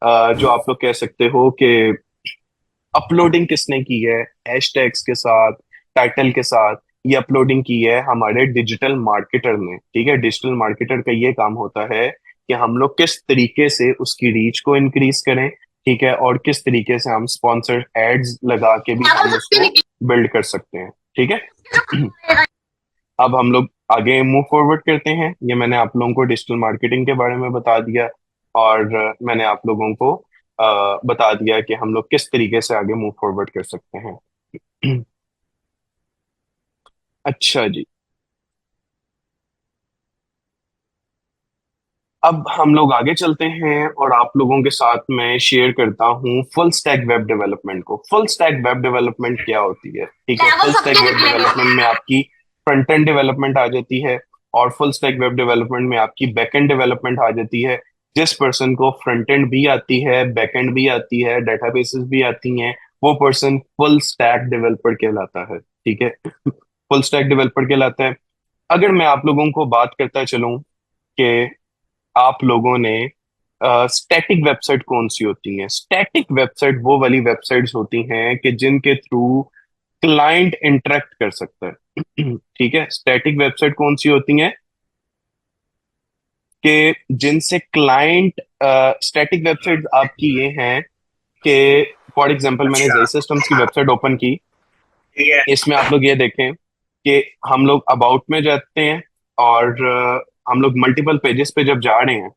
[SPEAKER 1] जो आप लोग कह सकते हो कि अपलोडिंग किसने की है हैशटैग्स के साथ, टाइटल के साथ, ये अपलोडिंग की है हमारे डिजिटल मार्केटर ने, ठीक है। डिजिटल मार्केटर का ये काम होता है कि हम लोग किस तरीके से उसकी रीच को इंक्रीज करें, ठीक है, और किस तरीके से हम स्पॉन्सर्ड एड्स लगा के भी हम उसको बिल्ड कर सकते हैं, ठीक है। अब हम लोग आगे मूव फॉरवर्ड करते हैं। ये मैंने आप लोगों को डिजिटल मार्केटिंग के बारे में बता दिया, और मैंने आप लोगों को बता दिया कि हम लोग किस तरीके से आगे मूव फॉरवर्ड कर सकते हैं। अच्छा जी, अब हम लोग आगे चलते हैं और आप लोगों के साथ मैं शेयर करता हूँ फुल स्टैक वेब डेवलपमेंट को। फुल स्टैक वेब डेवलपमेंट क्या होती है? ठीक है, फुल स्टैक वेब डेवलपमेंट में आपकी फ्रंट एंड डेवलपमेंट आ जाती है, और फुल स्टैक वेब डेवलपमेंट में आपकी बैक एंड डेवलपमेंट आ जाती है। जिस पर्सन को फ्रंट एंड भी आती है, बैक एंड भी आती है, डेटाबेसेस भी आती हैं, वो पर्सन फुल स्टैक डेवलपर कहलाता है। ठीक है, फुल स्टैक डेवलपर कहलाता है। अगर मैं आप लोगों को बात करता चलूं कि आप लोगों ने स्टैटिक वेबसाइट कौन सी होती हैं, स्टैटिक वेबसाइट वो वाली वेबसाइट्स होती हैं कि जिनके थ्रू क्लाइंट इंटरेक्ट कर सकता है। ठीक है, स्टैटिक वेबसाइट कौन सी होती हैं कि जिनसे क्लाइंट, स्टैटिक वेबसाइट आपकी ये हैं कि फॉर एग्जांपल मैंने
[SPEAKER 2] अच्छा।
[SPEAKER 1] जेई सिस्टम्स की वेबसाइट ओपन की।
[SPEAKER 2] ठीक है।
[SPEAKER 1] इसमें आप लोग ये देखें कि हम लोग अबाउट में जाते हैं, और हम लोग मल्टीपल पेजेस पे जब जा रहे हैं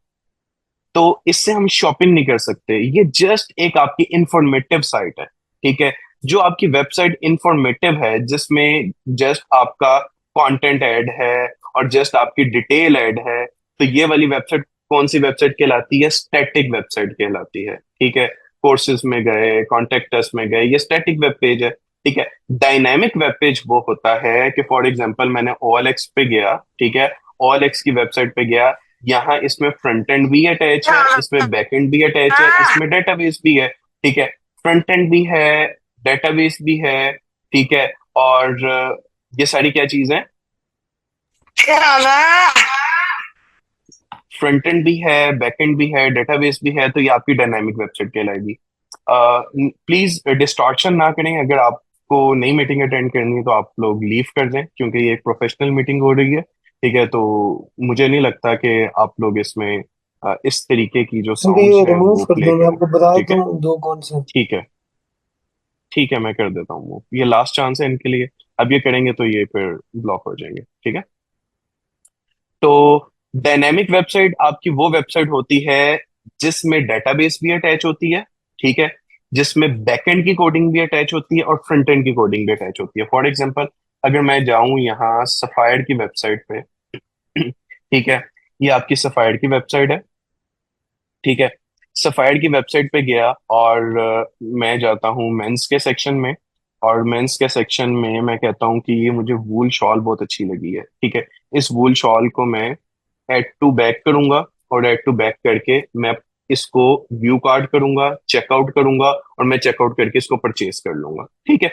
[SPEAKER 1] तो इससे हम शॉपिंग नहीं कर सकते। ये जस्ट एक आपकी इंफॉर्मेटिव साइट है। ठीक है, जो आपकी वेबसाइट इंफॉर्मेटिव है, जिसमें जस्ट आपका कंटेंट ऐड है और जस्ट आपकी डिटेल ऐड है, तो ये वाली वेबसाइट कौन सी वेबसाइट कहलाती है? स्टैटिक वेबसाइट कहलाती है। ठीक है, कोर्सेज में गए, कॉन्टेक्ट अस में गए, ये स्टैटिक वेब पेज है। ठीक है, डायनामिक वेब पेज वो होता है कि फॉर एग्जांपल मैंने OLX पे गया। ठीक है, OLX की वेबसाइट पे गया, यहाँ इसमें फ्रंट एंड भी अटैच है, इसमें बैक एंड भी अटैच है, इसमें डेटाबेस भी है। ठीक है, फ्रंट एंड भी है, डेटाबेस भी है। ठीक है, और ये सारी क्या चीज है? फ्रंट एंड भी है, बैक एंड भी है, डेटाबेस भी है, तो ये आपकी डायनामिक वेबसाइट कहलाएगी। प्लीज डिस्टॉर्शन ना करें। अगर आपको नई मीटिंग अटेंड करनी है तो आप लोग लीव कर दें, क्योंकि ये एक प्रोफेशनल मीटिंग हो रही है। ठीक है, तो मुझे नहीं लगता कि आप लोग इसमें इस तरीके की जो
[SPEAKER 3] क्योंकि
[SPEAKER 1] साउंड्स
[SPEAKER 3] ये
[SPEAKER 1] हैं
[SPEAKER 3] रिमूव
[SPEAKER 1] वो
[SPEAKER 3] कर
[SPEAKER 1] प्ले
[SPEAKER 3] देंगे,
[SPEAKER 1] करें।
[SPEAKER 3] आपको बता
[SPEAKER 1] ठीक
[SPEAKER 3] देता
[SPEAKER 1] है,
[SPEAKER 3] हूँ दो कौन से।
[SPEAKER 1] ठीक है, ठीक है, मैं कर देता हूँ वो, ये लास्ट चांस है इनके लिए। अब ये करेंगे तो ये फिर ब्लॉक हो जाएंगे। ठीक है, तो डायनेमिक वेबसाइट आपकी वो वेबसाइट होती है जिसमें डेटाबेस भी अटैच होती है। ठीक है, जिसमें बैकएंड की कोडिंग भी अटैच होती है और फ्रंट एंड की कोडिंग भी अटैच होती है। फॉर एग्जांपल, अगर मैं जाऊं यहाँ सफायर की वेबसाइट पे, ठीक है, ये आपकी सफायर की वेबसाइट है। ठीक है, सफायर की वेबसाइट पे गया और मैं जाता हूँ मेंस के सेक्शन में, और मेंस के सेक्शन में मैं कहता हूँ कि ये मुझे वूल शॉल बहुत अच्छी लगी है। ठीक है, इस वूल शॉल को मैं ऐड टू बैक करूंगा, और ऐड टू बैक करके मैं इसको व्यू कार्ड करूंगा, चेकआउट करूंगा, और मैं चेकआउट करके इसको परचेज कर लूंगा। ठीक है,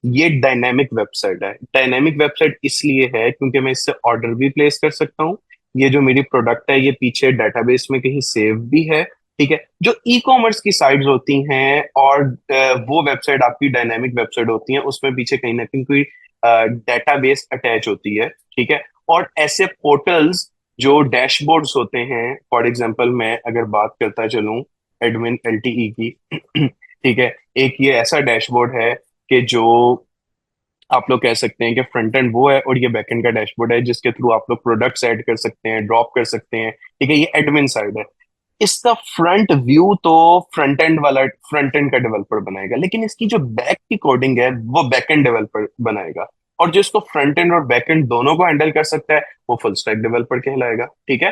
[SPEAKER 1] ये डायनेमिक वेबसाइट है। डायनेमिक वेबसाइट इसलिए है क्योंकि मैं इससे ऑर्डर भी प्लेस कर सकता हूँ। ये जो मेरी प्रोडक्ट है ये पीछे डेटाबेस में कहीं सेव भी है। ठीक है, जो ई कॉमर्स की साइट्स होती हैं और वो वेबसाइट आपकी डायनेमिक वेबसाइट होती है, उसमें पीछे कहीं ना कहीं कोई डेटाबेस अटैच होती है। ठीक है, और ऐसे पोर्टल्स जो डैशबोर्ड्स होते हैं, फॉर एग्जांपल मैं अगर बात करता चलूं एडमिन LTE की, ठीक है, एक ये ऐसा डैशबोर्ड है कि जो आप लोग कह सकते हैं कि फ्रंट एंड वो है, और ये बैक एंड का डैशबोर्ड है जिसके थ्रू आप लोग प्रोडक्ट्स ऐड कर सकते हैं, ड्रॉप कर सकते हैं। ठीक है, ये एडमिन साइड है। इसका फ्रंट व्यू तो फ्रंट एंड वाला फ्रंट एंड का डेवलपर बनाएगा, लेकिन इसकी जो बैक की कोडिंग है वो बैक एंड डेवलपर बनाएगा। और जो इसको फ्रंट एंड और बैक एंड दोनों को हैंडल कर सकता है वो फुल स्टैक डेवलपर कहलाएगा। ठीक है,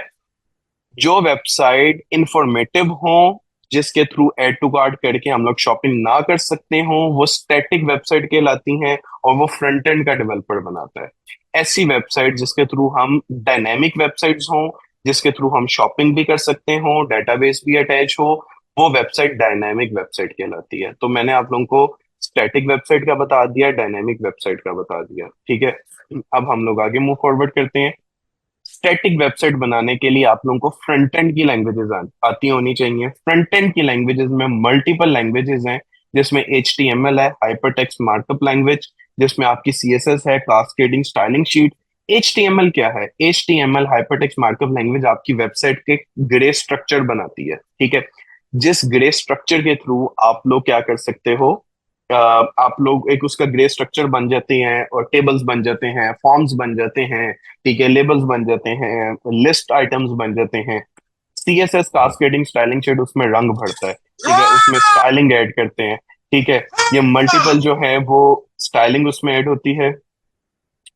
[SPEAKER 1] जो वेबसाइट इंफॉर्मेटिव हो, जिसके थ्रू ऐड टू कार्ट करके हम लोग शॉपिंग ना कर सकते हो, वो स्टैटिक वेबसाइट कहलाती हैं, और वो फ्रंट एंड का डेवलपर बनाता है। ऐसी वेबसाइट जिसके थ्रू हम डायनेमिक वेबसाइट्स हों, जिसके थ्रू हम शॉपिंग भी कर सकते हो, डेटाबेस भी अटैच हो, वो वेबसाइट डायनेमिक वेबसाइट कहलाती है। तो मैंने आप लोगों को स्टैटिक वेबसाइट का बता दिया, डायनेमिक वेबसाइट का बता दिया। ठीक है, अब हम लोग आगे मूव फॉरवर्ड करते हैं। स्टैटिक वेबसाइट बनाने के लिए आप लोगों को फ्रंट एंड की लैंग्वेजेस आती होनी चाहिए। फ्रंट एंड की लैंग्वेजेस में मल्टीपल लैंग्वेजेस हैं, जिसमें HTML है, हाइपर टेक्स्ट मार्कअप लैंग्वेज, जिसमें आपकी CSS है, कास्केडिंग स्टाइलिंग शीट। HTML क्या है? HTML hyper text markup language आपकी वेबसाइट के ग्रे स्ट्रक्चर बनाती है। ठीक है, जिस ग्रे स्ट्रक्चर के थ्रू आप लोग क्या कर सकते हो, आप लोग एक उसका ग्रे स्ट्रक्चर बन जाते हैं, और टेबल्स बन जाते हैं, फॉर्म्स बन जाते हैं। ठीक है, लेबल्स बन जाते हैं, लिस्ट आइटम्स बन जाते हैं। CSS कास्केडिंग स्टाइलिंग शेड उसमें रंग भरता है। ठीक है, उसमें स्टाइलिंग ऐड करते हैं। ठीक है, ये मल्टीपल जो है वो स्टाइलिंग उसमें ऐड होती है।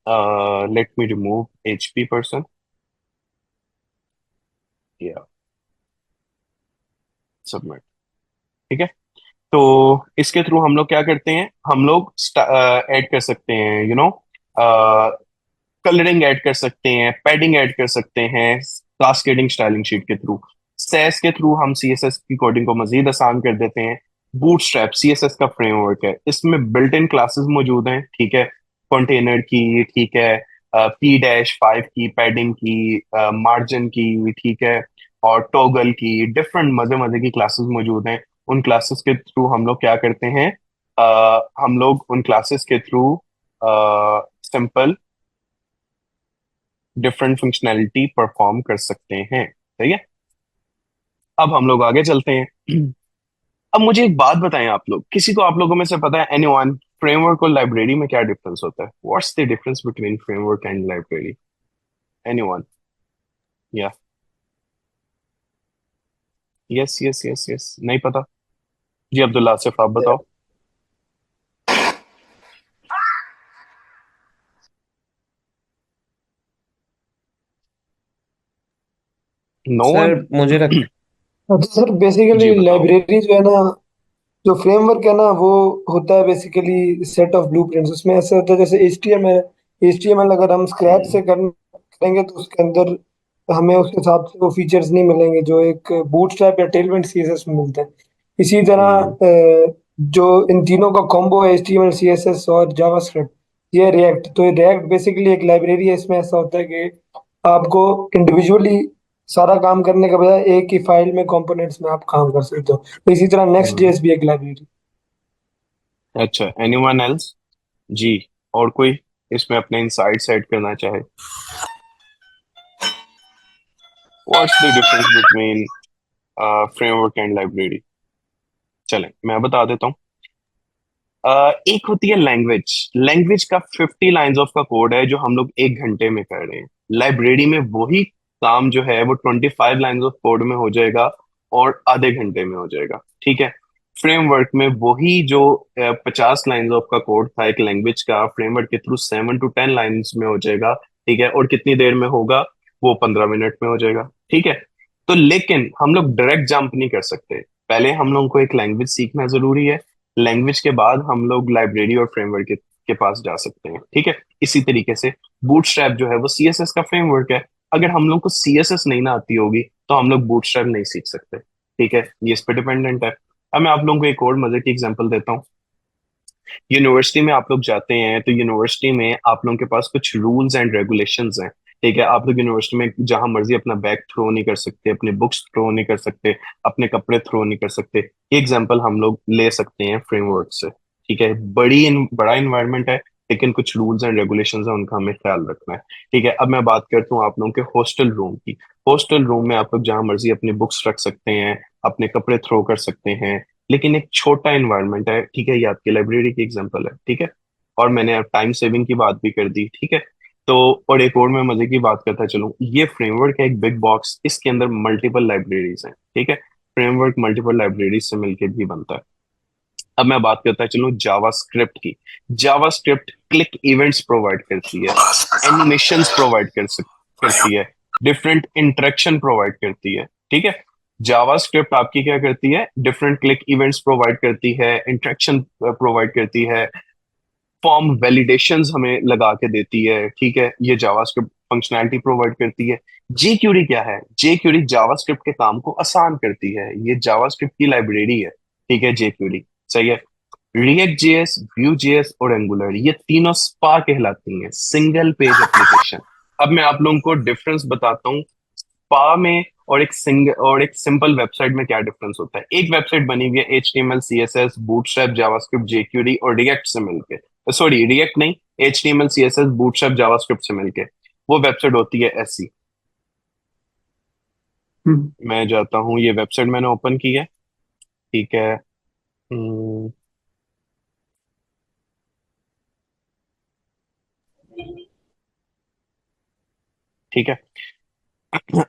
[SPEAKER 1] Let me remove HP person, या सबमिट। ठीक है, तो इसके थ्रू हम लोग क्या करते हैं, हम लोग ऐड कर सकते हैं, कलरिंग ऐड कर सकते हैं, पैडिंग ऐड कर सकते हैं कास्केडिंग स्टाइलिंग शीट के थ्रू। सेस के थ्रू हम सीएसएस की कोडिंग को मजीद आसान कर देते हैं। बूटस्ट्रैप सीएसएस का फ्रेमवर्क है, इसमें बिल्ट इन क्लासेस मौजूद हैं, ठीक है, कंटेनर की, ठीक है, P-5 की, पैडिंग की, मार्जिन की, ठीक है, और टॉगल की, डिफरेंट मजे मजे की क्लासेस मौजूद हैं। उन क्लासेस के थ्रू हम लोग क्या करते हैं, हम लोग उन क्लासेस के through simple different functionality perform कर सकते हैं। सही है, अब हम लोग आगे चलते हैं। अब मुझे एक बात बताएं, आप लोग, किसी को आप लोगों में से पता है, एनीवन, फ्रेमवर्क और लाइब्रेरी में क्या डिफरेंस होता है? What's the difference between framework and library? Anyone? या, यस यस यस यस, नहीं पता? जी अब्दुल्ला आसिफ, आप बताओ। No one?
[SPEAKER 2] सर मुझे लग
[SPEAKER 3] अच्छा सर, बेसिकली
[SPEAKER 1] जी बताओ।
[SPEAKER 3] लाइब्रेरी जो है ना, जो फ्रेमवर्क है ना, वो होता है बेसिकली सेट ऑफ ब्लूप्रिंट्स। उसमें ऐसे होता है जैसे एचटीएमएल अगर हम स्क्रैच
[SPEAKER 1] हम्म,
[SPEAKER 3] से करेंगे तो उसके अंदर हमें उस हिसाब से वो फीचर्स नहीं मिलेंगे जो एक बूटस्ट्रैप या टेलविंड सीएसएस में मिलते हैं। इसी तरह
[SPEAKER 1] हम्म,
[SPEAKER 3] जो इन तीनों का कॉम्बो है, एचटीएमएल सीएसएस और जावास्क्रिप्ट, ये रिएक्ट, तो रिएक्ट बेसिकली एक लाइब्रेरी है। इसमें ऐसा होता है कि आपको इंडिविजुअली सारा काम करने के बजाय एक ही फाइल में कंपोनेंट्स में आप काम कर सकते हो। तो इसी तरह नेक्स्ट
[SPEAKER 1] हम्म।
[SPEAKER 3] जेएस भी एक लाइब्रेरी।
[SPEAKER 1] अच्छा, एनीवन एल्स? जी, और कोई इसमें अपने इनसाइट्स ऐड करना चाहे? What's the difference between framework and library? चलें मैं बता देता हूँ। एक होती है लैंग्वेज। लैंग्वेज का 50 लाइंस ऑफ का कोड है जो हम लोग 1 घंटे में कर रहे हैं। लाइब्रेरी में वही काम जो है वो 25 लाइंस ऑफ कोड में हो जाएगा और आधे घंटे में हो जाएगा, ठीक है। फ्रेमवर्क में वही जो 50 लाइंस ऑफ का कोड था एक लैंग्वेज का, फ्रेमवर्क के थ्रू 7 to 10 लाइंस में हो जाएगा, ठीक है। और कितनी देर में होगा? वो 15 मिनट में हो जाएगा, ठीक है। तो लेकिन हम लोग डायरेक्ट जंप नहीं कर सकते, पहले हम लोगों को एक लैंग्वेज सीखना जरूरी है। लैंग्वेज के बाद हम लोग लाइब्रेरी और फ्रेमवर्क के पास जा सकते हैं, ठीक है। इसी तरीके से बूटस्ट्रैप जो है वो सीएसएस का फ्रेमवर्क है। अगर हम लोग को सीएसएस नहीं ना आती होगी तो हम लोग बूटस्ट्रैप नहीं सीख सकते, ठीक है। ये इस पे डिपेंडेंट है। अब मैं आप लोगों को एक और मजे की एग्जांपल देता हूँ। यूनिवर्सिटी में आप लोग जाते हैं तो यूनिवर्सिटी में आप लोगों के पास कुछ रूल्स एंड रेगुलेशंस हैं, ठीक है। आप लोग यूनिवर्सिटी में जहां मर्जी अपना बैग थ्रो नहीं कर सकते, अपने बुक्स थ्रो नहीं कर सकते, अपने कपड़े थ्रो नहीं कर सकते। ये एग्जांपल हम लोग ले सकते हैं फ्रेमवर्क से, ठीक है। बड़ा इन्वायरमेंट है, लेकिन कुछ रूल्स एंड रेगुलेशंस हैं, उनका हमें ख्याल रखना है, ठीक है। अब मैं बात करता हूँ आप लोगों के हॉस्टल रूम की। हॉस्टल रूम में आप लोग जहां मर्जी अपनी बुक्स रख सकते हैं, अपने कपड़े थ्रो कर सकते हैं, लेकिन एक छोटा इन्वायरमेंट है, ठीक है। ये आपकी लाइब्रेरी की एग्जांपल है, ठीक है। और मैंने अब टाइम सेविंग की बात भी कर दी, ठीक है। तो और एक और मैं मजे की बात करता चलूं, ये फ्रेमवर्क है एक बिग बॉक्स, इसके अंदर मल्टीपल लाइब्रेरीज हैं, ठीक है। फ्रेमवर्क मल्टीपल लाइब्रेरीज से मिलकर भी बनता है। अब मैं बात करता चलूं जावास्क्रिप्ट की। जावास्क्रिप्ट क्लिक इवेंट्स प्रोवाइड करती है, एनिमेशंस प्रोवाइड करती है, डिफरेंट इंटरेक्शन प्रोवाइड करती है, ठीक है। जावास्क्रिप्ट आपकी क्या करती है? डिफरेंट क्लिक इवेंट्स प्रोवाइड करती है, इंटरेक्शन प्रोवाइड करती है, फॉर्म वैलिडेशंस हमें लगा के देती है, ठीक है। ये जावास्क्रिप्ट फंक्शनैलिटी प्रोवाइड करती है। जेक्यूरी क्या है? जेक्यूरी जावास्क्रिप्ट के काम को आसान करती है, ये जावास्क्रिप्ट की लाइब्रेरी है, ठीक है, जेक्यूरी। सही है। रिएक्ट जेएस, व्यू जेएस और एंगुलर, ये तीनों स्पा कहलाती हैं, सिंगल पेज एप्लीकेशन। अब मैं आप लोगों को डिफरेंस बताता हूँ स्पा में और एक सिंपल वेबसाइट में क्या डिफरेंस होता है। एक वेबसाइट बनी हुई है एचटीएमएल सीएसएस बूटस्ट्रैप जावास्क्रिप्ट जेक्यूरी और रिएक्ट से मिलके, सॉरी रिएक्ट नहीं, एचटीएमएल सीएसएस बूटस्ट्रैप जावास्क्रिप्ट से मिलके, वो वेबसाइट होती है ऐसी। मैं जाता हूँ, ये वेबसाइट मैंने ओपन की है, ठीक है। हम्म, ठीक है।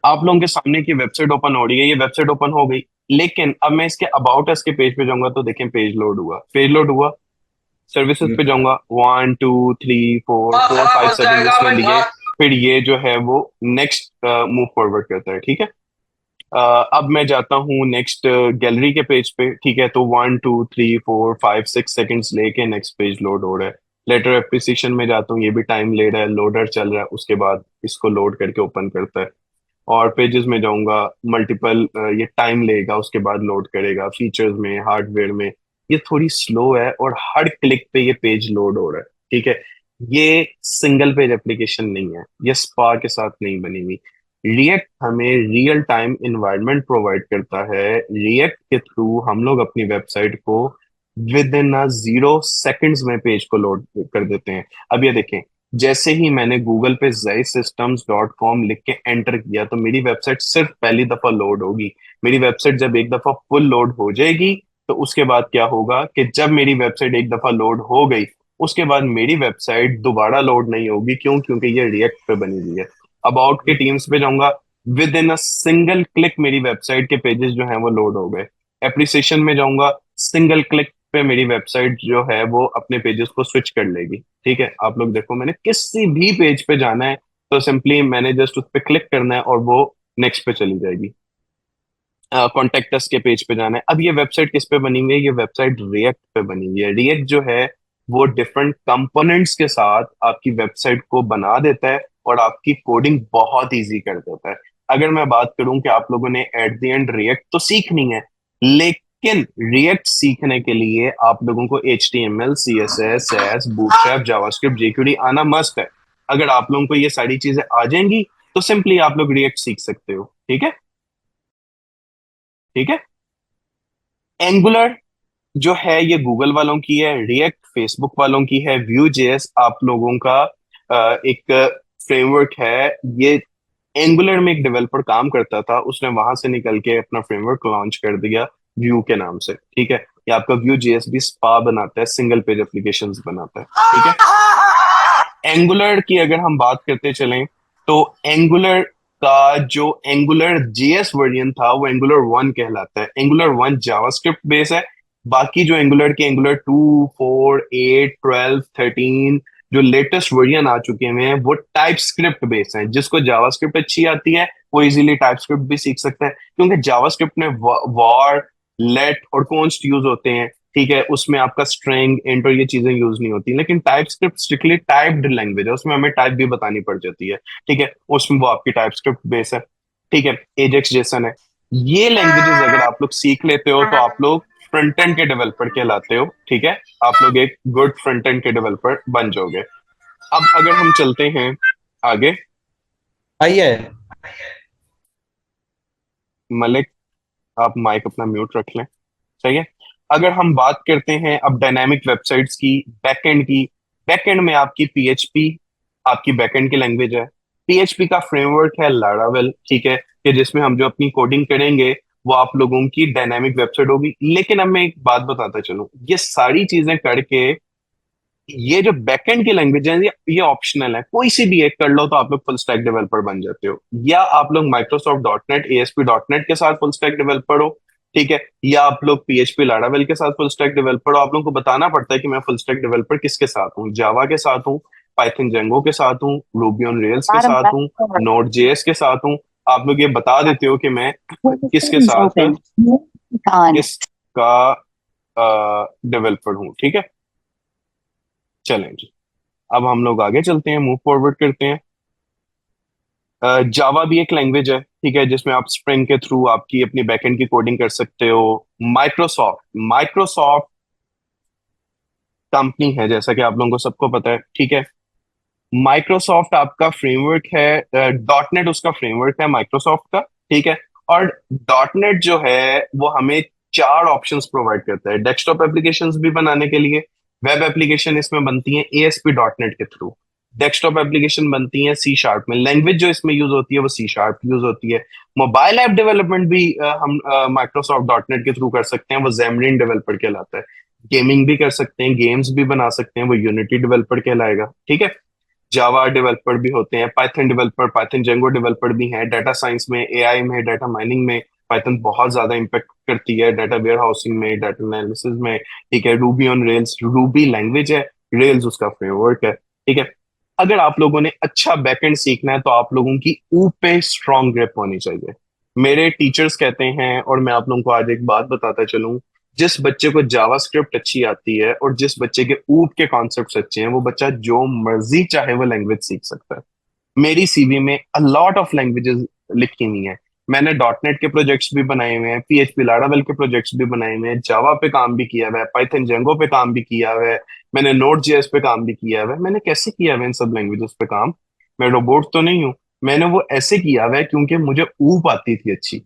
[SPEAKER 1] आप लोगों के सामने की वेबसाइट ओपन हो रही है, ये वेबसाइट ओपन हो गई, लेकिन अब मैं इसके अबाउट अस के पेज पे जाऊंगा तो देखें पेज लोड हुआ, पेज लोड हुआ। सर्विसेज पे जाऊंगा, 1 2 3 4 4 5 सेकंड इसने लिए, फिर ये जो है वो नेक्स्ट मूव फॉरवर्ड करता है, ठीक है। अब मैं जाता हूँ नेक्स्ट गैलरी के पेज पे, ठीक है। तो 1 2 3 4 5 6 सेकंड्स लेके नेक्स्ट पेज लोड हो रहा है, लेटर एप्रिसिएशन में जाता हूँ, ये भी टाइम ले रहा है, लोडर चल रहा है, उसके बाद इसको लोड करके ओपन करता है। और पेजेस में जाऊंगा, मल्टीपल ये टाइम लेगा, उसके बाद लोड करेगा। फीचर्स में, हार्डवेयर में ये थोड़ी स्लो है, और हर क्लिक पे ये पेज लोड हो रहा है। ठीक है, ये सिंगल पेज एप्लीकेशन नहीं है, ये स्पा के साथ नहीं बनी हुई। रिएक्ट हमें रियल टाइम इन्वायरमेंट प्रोवाइड करता है। रिएक्ट के थ्रू हम लोग अपनी वेबसाइट को विद इन 0 सेकंड्स में पेज को लोड कर देते हैं। अब ये देखें, जैसे ही मैंने गूगल पे jsystems.com लिख के एंटर किया, तो मेरी वेबसाइट सिर्फ पहली दफा लोड होगी। मेरी वेबसाइट जब एक दफा फुल लोड हो जाएगी, तो उसके बाद क्या होगा कि जब मेरी वेबसाइट एक दफा लोड हो गई, उसके बाद मेरी वेबसाइट दोबारा लोड नहीं होगी। क्यों? क्योंकि ये रिएक्ट पे बनी हुई है। अबाउट के टीम्स पे जाऊंगा, विद इन सिंगल क्लिक मेरी वेबसाइट के पेजेस जो हैं वो लोड हो गए। एप्रिसिएशन में जाऊंगा, सिंगल क्लिक पे मेरी वेबसाइट जो है वो अपने पेजेस को स्विच कर लेगी। ठीक है, आप लोग देखो, मैंने किसी भी पेज पे जाना है, तो सिंपली मैंने जस्ट उस पर क्लिक करना है और वो नेक्स्ट पे चली जाएगी। कॉन्टेक्ट अस के पेज पे जाना है। अब ये वेबसाइट किस पे बनी हुई है? ये वेबसाइट रिएक्ट पे बनी हुई है। रिएक्ट जो है वो डिफरेंट कंपोनेंट्स के साथ आपकी वेबसाइट को बना देता है, और आपकी कोडिंग बहुत इजी कर देता है। अगर मैं बात करूं कि आप लोगों ने एट द एंड रिएक्ट तो सीखनी है, लेकिन रिएक्ट सीखने के लिए आप लोगों को HTML, CSS, SAS, bootstrap, JavaScript, jQuery आना मस्ट है। अगर आप लोगों को ये सारी चीजें आ जाएंगी, तो सिंपली आप लोग रिएक्ट सीख सकते हो। ठीक है, ठीक है। एंगुलर जो है ये गूगल वालों की है, रिएक्ट फेसबुक वालों की है, व्यू जेएस आप लोगों का एक फ्रेमवर्क है। ये एंगुलर में एक डेवलपर काम करता था, उसने वहां से निकल के अपना फ्रेमवर्क लॉन्च कर दिया व्यू के नाम से। ठीक है, ये आपका व्यू जेएस भी स्पा बनाता है, सिंगल पेज एप्लीकेशंस बनाता है। ठीक है, एंगुलर की अगर हम बात करते चलें, तो एंगुलर का जो एंगुलर जेएस वर्जन था वो एंगुलर 1 कहलाता है। एंगुलर 1 जावास्क्रिप्ट बेस है। बाकी जो एंगुलर के एंगुलर 2, 4, 8, 12, 13 जो लेटेस्ट वर्जन आ चुके हैं वो टाइप स्क्रिप्ट बेस हैं। जिसको जावास्क्रिप्ट अच्छी आती है वो इजीली टाइप स्क्रिप्ट भी सीख सकता है, क्योंकि जावास्क्रिप्ट में वॉर, लेट और कॉन्स्ट यूज होते हैं। ठीक है, उसमें आपका स्ट्रिंग, इंट और ये चीजें यूज नहीं होती। लेकिन type script strictly typed language है, उसमें हमें टाइप भी बतानी पड़ जाती है। ठीक है, उसमें वो आपकी टाइप स्क्रिप्ट बेस है। ठीक है, एजेक्स जेसन है। ये लैंग्वेजेस अगर आप लोग सीख लेते हो, तो आप लोग फ्रंट एंड के डेवलपर कहलाते हो। ठीक है, आप लोग एक गुड फ्रंट एंड के डेवलपर बन जाओगे। अब अगर हम चलते हैं आगे,
[SPEAKER 2] आइए।
[SPEAKER 1] मलिक, आप माइक अपना म्यूट रख लें। सही है। अगर हम बात करते हैं अब डायनामिक वेबसाइट्स की, बैकएंड की, बैकएंड में आपकी पीएचपी आपकी बैकएंड की लैंग्वेज है। पीएचपी का फ्रेमवर्क है लारावेल। ठीक है, कि जिसमें हम जो अपनी कोडिंग करेंगे वो आप लोगों की डायनामिक वेबसाइट होगी। लेकिन अब मैं एक बात बताता चलूं, ये सारी चीजें करके ये जो बैकएंड की लैंग्वेज है ये ऑप्शनल है, कोई सी भी एक कर लो तो आप लोग फुल स्टैक डेवलपर बन जाते हो। या आप लोग माइक्रोसॉफ्ट डॉट नेट, ASP.NET के साथ फुल स्टैक डेवलपर हो। ठीक है, या आप लोग पीएचपी लारावेल के साथ फुल स्टैक डेवलपर हो। आप लोगों को बताना पड़ता है कि मैं फुल स्टैक डेवलपर किसके साथ हूँ, जावा के साथ हूँ, पाइथन जेंगो के साथ हूँ, रूबी ऑन रेल्स के साथ हूँ, नोड जेएस के साथ हूँ। आप लोग ये बता देते हो कि मैं किसके साथ किसका डेवलपर हूँ। ठीक है, चलें जी। अब हम लोग आगे चलते हैं, मूव फॉरवर्ड करते हैं। जावा भी एक लैंग्वेज है, ठीक है, जिसमें आप स्प्रिंग के थ्रू आपकी अपनी बैकएंड की कोडिंग कर सकते हो। माइक्रोसॉफ्ट माइक्रोसॉफ्ट कंपनी है, जैसा कि आप लोगों को सबको पता है। ठीक है, माइक्रोसॉफ्ट आपका फ्रेमवर्क है, डॉट नेट उसका फ्रेमवर्क है माइक्रोसॉफ्ट का। ठीक है, और डॉट नेट जो है वो हमें 4 ऑप्शंस प्रोवाइड करता है डेस्कटॉप एप्लीकेशंस भी बनाने के लिए। वेब एप्लीकेशन इसमें बनती है ASP.NET के थ्रू। डेस्कटॉप एप्लीकेशन बनती है C# में। लैंग्वेज जो इसमें यूज होती है वो C# यूज होती है। मोबाइल ऐप डेवलपमेंट भी हम माइक्रोसॉफ्ट डॉट नेट के थ्रू कर सकते हैं, वो Xamarin डेवलपर कहलाता है। गेमिंग भी कर सकते हैं, गेम्स भी बना सकते हैं, वो यूनिटी डेवलपर कहलाएगा। ठीक है, जावा डेवलपर भी होते हैं, Python developer, Python Django developer भी हैं। डाटा साइंस में, AI में, डाटा माइनिंग में पाइथन बहुत ज्यादा इम्पेक्ट करती है। डाटा वेयर हाउसिंग में, डाटा एनालिसिस में। ठीक है, Ruby on rails, Ruby language है, रेल्स उसका फ्रेमवर्क है। ठीक है, अगर आप लोगों ने अच्छा बैकएंड सीखना है, तो आप लोगों की ऊ पे स्ट्रांग ग्रिप होनी चाहिए। मेरे टीचर्स कहते हैं, और मैं आप लोगों को आज एक बात बताता चलूं, जिस बच्चे को जावास्क्रिप्ट अच्छी आती है और जिस बच्चे के ऊप के कॉन्सेप्ट्स अच्छे हैं, वो बच्चा जो मर्जी चाहे वो लैंग्वेज सीख सकता है। मेरी सीवी में अ लॉट ऑफ लैंग्वेजेस लिखी हुई हैं। मैंने डॉट नेट के प्रोजेक्ट्स भी बनाए हुए हैं, पीएचपी लारावेल के प्रोजेक्ट्स भी बनाए हुए हैं, जावा पे काम भी किया हुआ है, पाइथन जेंगो पे काम भी किया हुआ है, मैंने नोड जेएस पे काम भी किया हुआ है। मैंने कैसे किया हुआ है इन सब लैंग्वेजेस पे काम? मैं रोबोट तो नहीं हूँ। मैंने वो ऐसे किया हुआ है क्योंकि मुझे ऊप आती थी अच्छी।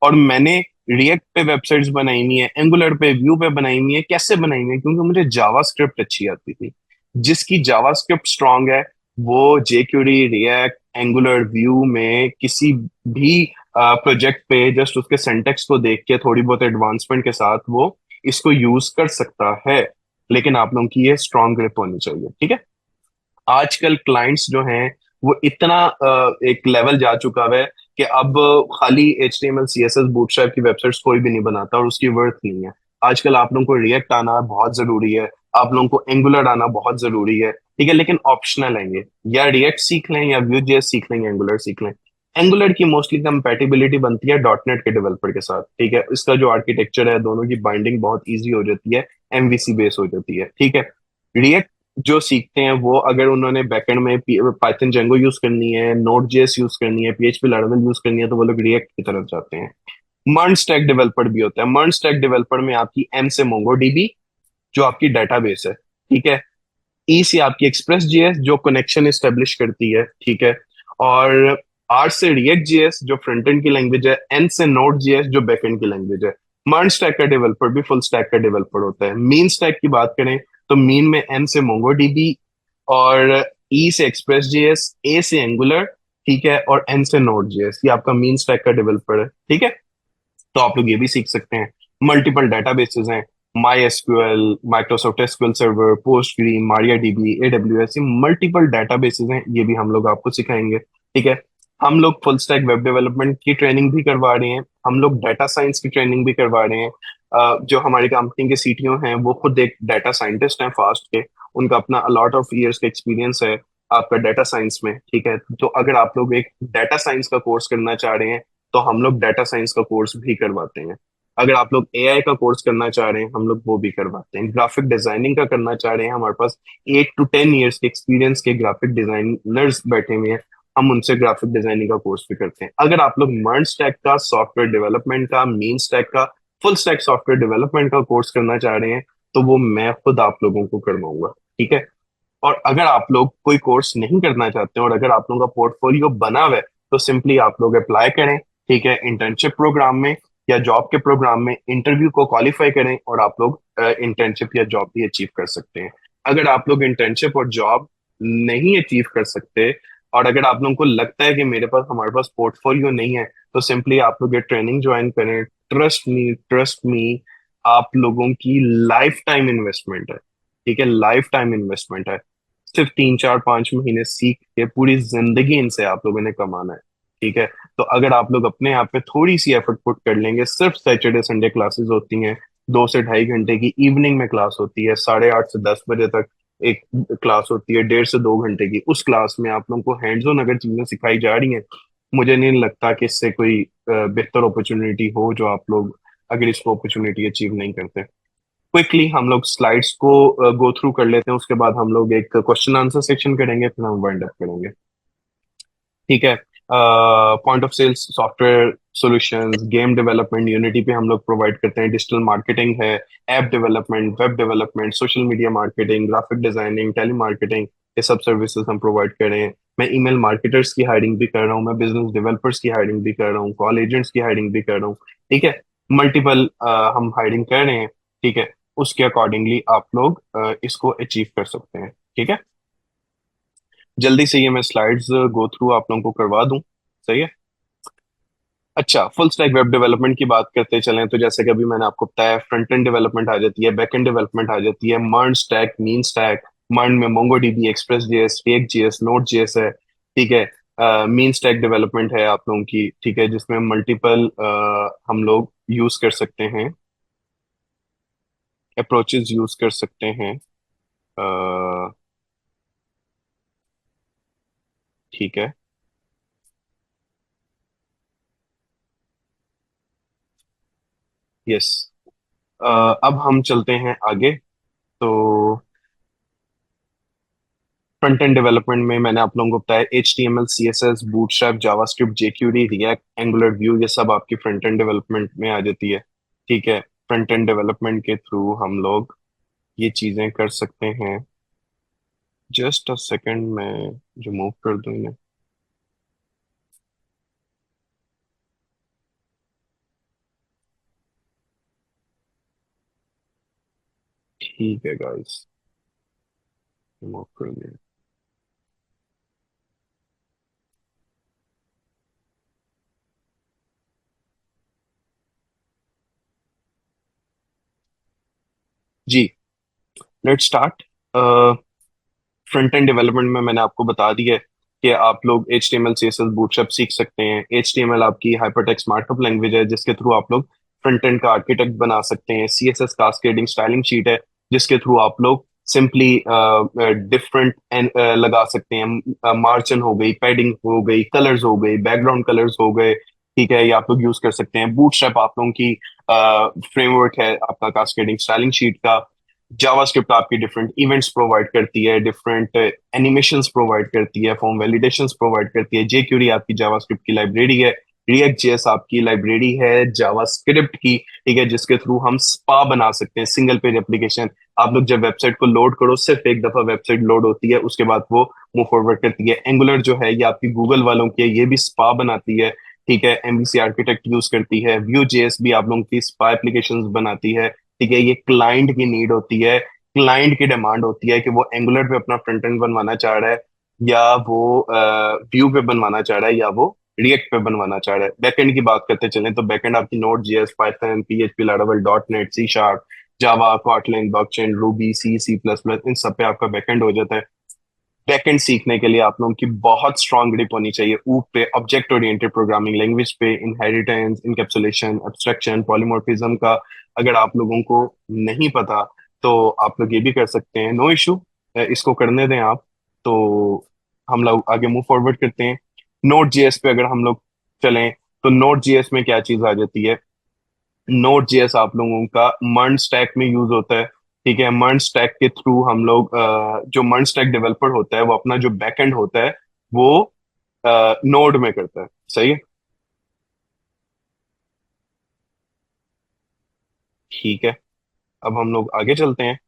[SPEAKER 1] और मैंने रिएक्ट पे वेबसाइट्स बनाई हुई है, एंगुलर पे, व्यू पे बनाई हुई है। कैसे बनाई हुई है? क्योंकि मुझे जावास्क्रिप्ट अच्छी आती थी। जिसकी जावास्क्रिप्ट स्ट्रांग है, वो जेक्यूरी, रिएक्ट, एंगुलर, व्यू में किसी भी प्रोजेक्ट पे जस्ट उसके सिंटेक्स को देख के थोड़ी बहुत एडवांसमेंट के साथ वो इसको यूज कर सकता है। लेकिन आप लोगों की ये स्ट्रांग ग्रिप होनी चाहिए, ठीक है? आजकल क्लाइंट्स जो हैं वो इतना एक लेवल जा चुका है कि अब खाली HTML CSS बूटस्ट्रैप की वेबसाइट्स कोई भी नहीं बनाता और उसकी वर्थ नहीं है। आजकल आप लोगों को रिएक्ट आना बहुत जरूरी है, आप लोगों को एंगुलर आना बहुत जरूरी है, ठीक है? लेकिन ऑप्शनल है ये। या रिएक्ट सीख लें या Vue.js सीख लें या एंगुलर सीख लें। एंगुलर की मोस्टली कंपैटिबिलिटी बनती है डॉट नेट के डेवलपर के साथ, ठीक है? इसका जो आर्किटेक्चर है, दोनों की बाइंडिंग बहुत ईजी हो जाती है, MVC बेस हो जाती है, ठीक है? रिएक्ट जो सीखते हैं वो अगर उन्होंने बैकएंड में पाइथन जेंगो यूज करनी है, नोड जेएस यूज करनी है, पीएचपी लारावेल यूज करनी है, तो वो लोग रिएक्ट की तरफ जाते हैं। मर्न स्टैक डेवलपर भी होता है। मर्न स्टैक डेवलपर में आपकी एम से मोंगोडीबी जो आपकी डेटाबेस है, ठीक है? ई से आपकी एक्सप्रेस जेएस जो कनेक्शन एस्टेब्लिश करती है, ठीक है? और आर से रिएक्ट जेएस जो फ्रंट एंड की लैंग्वेज है, एन से नोड जेएस जो बैक एंड की लैंग्वेज है। मर्न स्टैक का डेवलपर भी फुल स्टैक का डेवलपर होता है। मीन स्टैक की बात करें तो मीन में एम से मोंगोडीबी और ई से एक्सप्रेस जेएस, ए से एंगुलर, ठीक है? और एन से नोड जेएस, ये आपका मीन स्टैक का डेवलपर है, ठीक है? तो आप लोग ये भी सीख सकते हैं। मल्टीपल डेटाबेसेस हैं, my SQL, Microsoft SQL server, Postgre, Maria dB, AWS, ये मल्टीपल डेटाबेसेस हैं, ये भी हम लोग आपको सिखाएंगे, ठीक है? हम लोग फुल स्टैक वेब डेवलपमेंट की ट्रेनिंग भी करवा रहे हैं, हम लोग डाटा साइंस की ट्रेनिंग भी करवा रहे हैं। जो हमारी कंपनी के CTO हैं वो खुद एक डाटा साइंटिस्ट हैं फास्ट के। उनका अपना अलॉट ऑफ इयर्स का एक्सपीरियंस है आपका डाटा साइंस में, ठीक है? तो अगर आप लोग एक डाटा साइंस का कोर्स करना चाह रहे हैं तो हम लोग डाटा साइंस का कोर्स भी करवाते हैं। अगर आप लोग AI का कोर्स करना चाह रहे हैं, हम लोग वो भी करवाते हैं। ग्राफिक डिजाइनिंग का करना चाह रहे हैं, हमारे पास 8 to 10 years के एक्सपीरियंस के ग्राफिक डिजाइनर्स बैठे हुए हैं, हम उनसे ग्राफिक डिजाइनिंग का कोर्स भी करते हैं। अगर आप लोग मर्न स्टैक का, सॉफ्टवेयर डेवलपमेंट का, मीन स्टैक का, फुल स्टैक सॉफ्टवेयर डेवलपमेंट का कोर्स करना चाह रहे हैं, तो वो मैं खुद आप लोगों को करवाऊंगा, ठीक है? और अगर आप लोग कोई कोर्स नहीं करना चाहते हैं और अगर आप लोगों का पोर्टफोलियो बना हुआ है, तो सिंपली आप लोग अप्लाई करें, ठीक है? इंटर्नशिप प्रोग्राम में या जॉब के प्रोग्राम में इंटरव्यू को क्वालिफाई करें और आप लोग इंटर्नशिप या जॉब भी अचीव कर सकते हैं। अगर आप लोग इंटर्नशिप और जॉब नहीं अचीव कर सकते और अगर आप लोगों को लगता है कि मेरे पास, हमारे पास पोर्टफोलियो नहीं है, तो सिंपली आप लोग ये ट्रेनिंग ज्वाइन करें। ट्रस्ट मी, आप लोगों की लाइफ टाइम इन्वेस्टमेंट है, ठीक है? लाइफ टाइम इन्वेस्टमेंट है। सिर्फ 3 4 5 महीने सीख के पूरी जिंदगी इनसे आप लोगों ने कमाना है, ठीक है? तो अगर आप लोग अपने आप पे थोड़ी सी एफर्ट पुट कर लेंगे, सिर्फ सैटरडे संडे क्लासेस होती हैं, 2 से ढाई घंटे की इवनिंग में क्लास होती है, 8:30 से 10 बजे तक एक क्लास होती है, 1.5 से 2 घंटे की। उस क्लास में आप लोगों को हैंड्स ऑन अगर चीजें सिखाई जा रही हैं, मुझे नहीं लगता कि इससे कोई बेहतर अपॉर्चुनिटी हो जो आप लोग अगर इसको अपॉर्चुनिटी अचीव नहीं करते। क्विकली हम लोग स्लाइड्स को गो थ्रू कर लेते हैं, उसके बाद हम लोग एक क्वेश्चन आंसर सेक्शन करेंगे, फिर हम वाइंड अप करेंगे, ठीक है? Point of sales software solutions, game development unity पे हम लोग प्रोवाइड करते हैं, डिजिटल मार्केटिंग है, app development, web development, social media marketing, graphic designing, tele marketing, ये सब सर्विसेज हम प्रोवाइड कर रहे हैं। मैं ईमेल मार्केटर्स की हायरिंग भी कर रहा हूँ, मैं बिजनेस डेवलपर्स की हायरिंग भी कर रहा हूँ, कॉल एजेंट्स की हायरिंग भी कर रहा हूँ, ठीक है? मल्टीपल हम हायरिंग कर रहे हैं, ठीक है? उसके अकॉर्डिंगली आप लोग इसको अचीव कर सकते हैं, ठीक है? जल्दी से ये मैं स्लाइड्स गो थ्रू आप लोगों को करवा दूं, सही है? अच्छा, फुल स्टैक वेब डेवलपमेंट की बात करते चलें तो जैसे कि अभी मैंने आपको बताया, फ्रंट एंड डेवलपमेंट आ जाती है, बैक एंड डेवलपमेंट आ जाती है, मर्न स्टैक, मीन स्टैक। मर्न में MongoDB, express JS, react JS, node JS है, ठीक है? मीन स्टैक डेवलपमेंट है आप लोगों की, ठीक है? जिसमें मल्टीपल हम लोग यूज कर सकते हैं, अप्रोचेस यूज कर सकते हैं, ठीक है? यस। अब हम चलते हैं आगे। तो फ्रंट एंड डेवलपमेंट में मैंने आप लोगों को बताया H T M L C S S bootstrap JavaScript jQuery React Angular Vue, ये सब आपकी फ्रंट एंड डेवलपमेंट में आ जाती है। ठीक है, फ्रंट एंड डेवलपमेंट के थ्रू हम लोग ये चीजें कर सकते हैं। जस्ट अ सेकंड में रिमूव कर दूं इन्हें। ठीक है गाइस, रिमूव कर दिया। जी, let's start. Front end development में मैंने आपको बता दिया है कि आप लोग H T M L C S S bootstrap सीख सकते हैं। एच टी एम एल आपकी हाइपरटेक्स्ट मार्कअप लैंग्वेज है जिसके थ्रू आप लोग फ्रंट एंड का आर्किटेक्ट बना सकते हैं। C S S cascading styling sheet है जिसके थ्रू आप लोग सिंपली डिफरेंट लगा सकते हैं। मार्जिन हो गई, पैडिंग हो गई, कलर्स हो गई, बैकग्राउंड कलर्स हो गए। ठीक है, ये आप लोग यूज कर सकते हैं। बूटस्ट्रैप आप लोगों की फ्रेमवर्क है आपका कास्केडिंग स्टाइलिंग शीट का। जावास्क्रिप्ट आपकी डिफरेंट इवेंट्स प्रोवाइड करती है, डिफरेंट एनिमेशंस प्रोवाइड करती है, फॉर्म वैलिडेशंस प्रोवाइड करती है। जेक्यूरी आपकी जावास्क्रिप्ट की लाइब्रेरी है। रिएक्ट जेएस आपकी लाइब्रेरी है जावास्क्रिप्ट की। ठीक है, जिसके थ्रू हम स्पा बना सकते हैं, सिंगल पेज एप्लीकेशन। आप लोग जब वेबसाइट को लोड करो, सिर्फ एक दफा वेबसाइट लोड होती है, उसके बाद वो मूव फॉरवर्ड करती है। एंगुलर जो है ये आपकी गूगल वालों की है, ये भी स्पा बनाती है। ठीक है, एमवीसी आर्किटेक्ट यूज करती है। व्यू जेएस भी आप लोगों की स्पा एप्लीकेशंस बनाती है। ठीक है, ये क्लाइंट की नीड होती है, क्लाइंट की डिमांड होती है कि वो एंगुलर पे अपना फ्रंट एंड बनवाना चाह रहा है, या वो व्यू पे बनवाना चाह रहा है, या वो रिएक्ट पे बनवाना चाह रहा है। बैकएंड की बात करते चलें तो बैकएंड आपकी node JS, python, PHP, Laravel, dot net, C sharp, Java, Kotlin, blockchain, Ruby, C, C plus plus, इन सब पे आपका बैकएंड हो जाता है। बैकएंड सीखने के लिए आप लोगों की बहुत स्ट्रांग ग्रिप होनी चाहिए ऊप पे, ऑब्जेक्ट ओरिएंटेड प्रोग्रामिंग लैंग्वेज पे, इनहेरिटेंस, इनकैप्सुलेशन, एब्स्ट्रैक्शन, पॉलीमॉर्फिज्म का अगर आप लोगों को नहीं पता तो आप लोग ये भी कर सकते हैं, नो इशू। इसको करने दें आप। तो हम लोग आगे मूव फॉरवर्ड करते हैं। नोड जेएस पे अगर हम लोग चलें तो नोड जेएस में क्या चीज आ जाती है। नोड जेएस आप लोगों का मर्न स्टैक में यूज होता है। ठीक है, मर्न स्टैक के थ्रू हम लोग जो मर्न स्टैक डेवलपर होता है वो अपना जो बैकएंड होता है वो नोड में करता है। सही है, ठीक है। अब हम लोग आगे चलते हैं।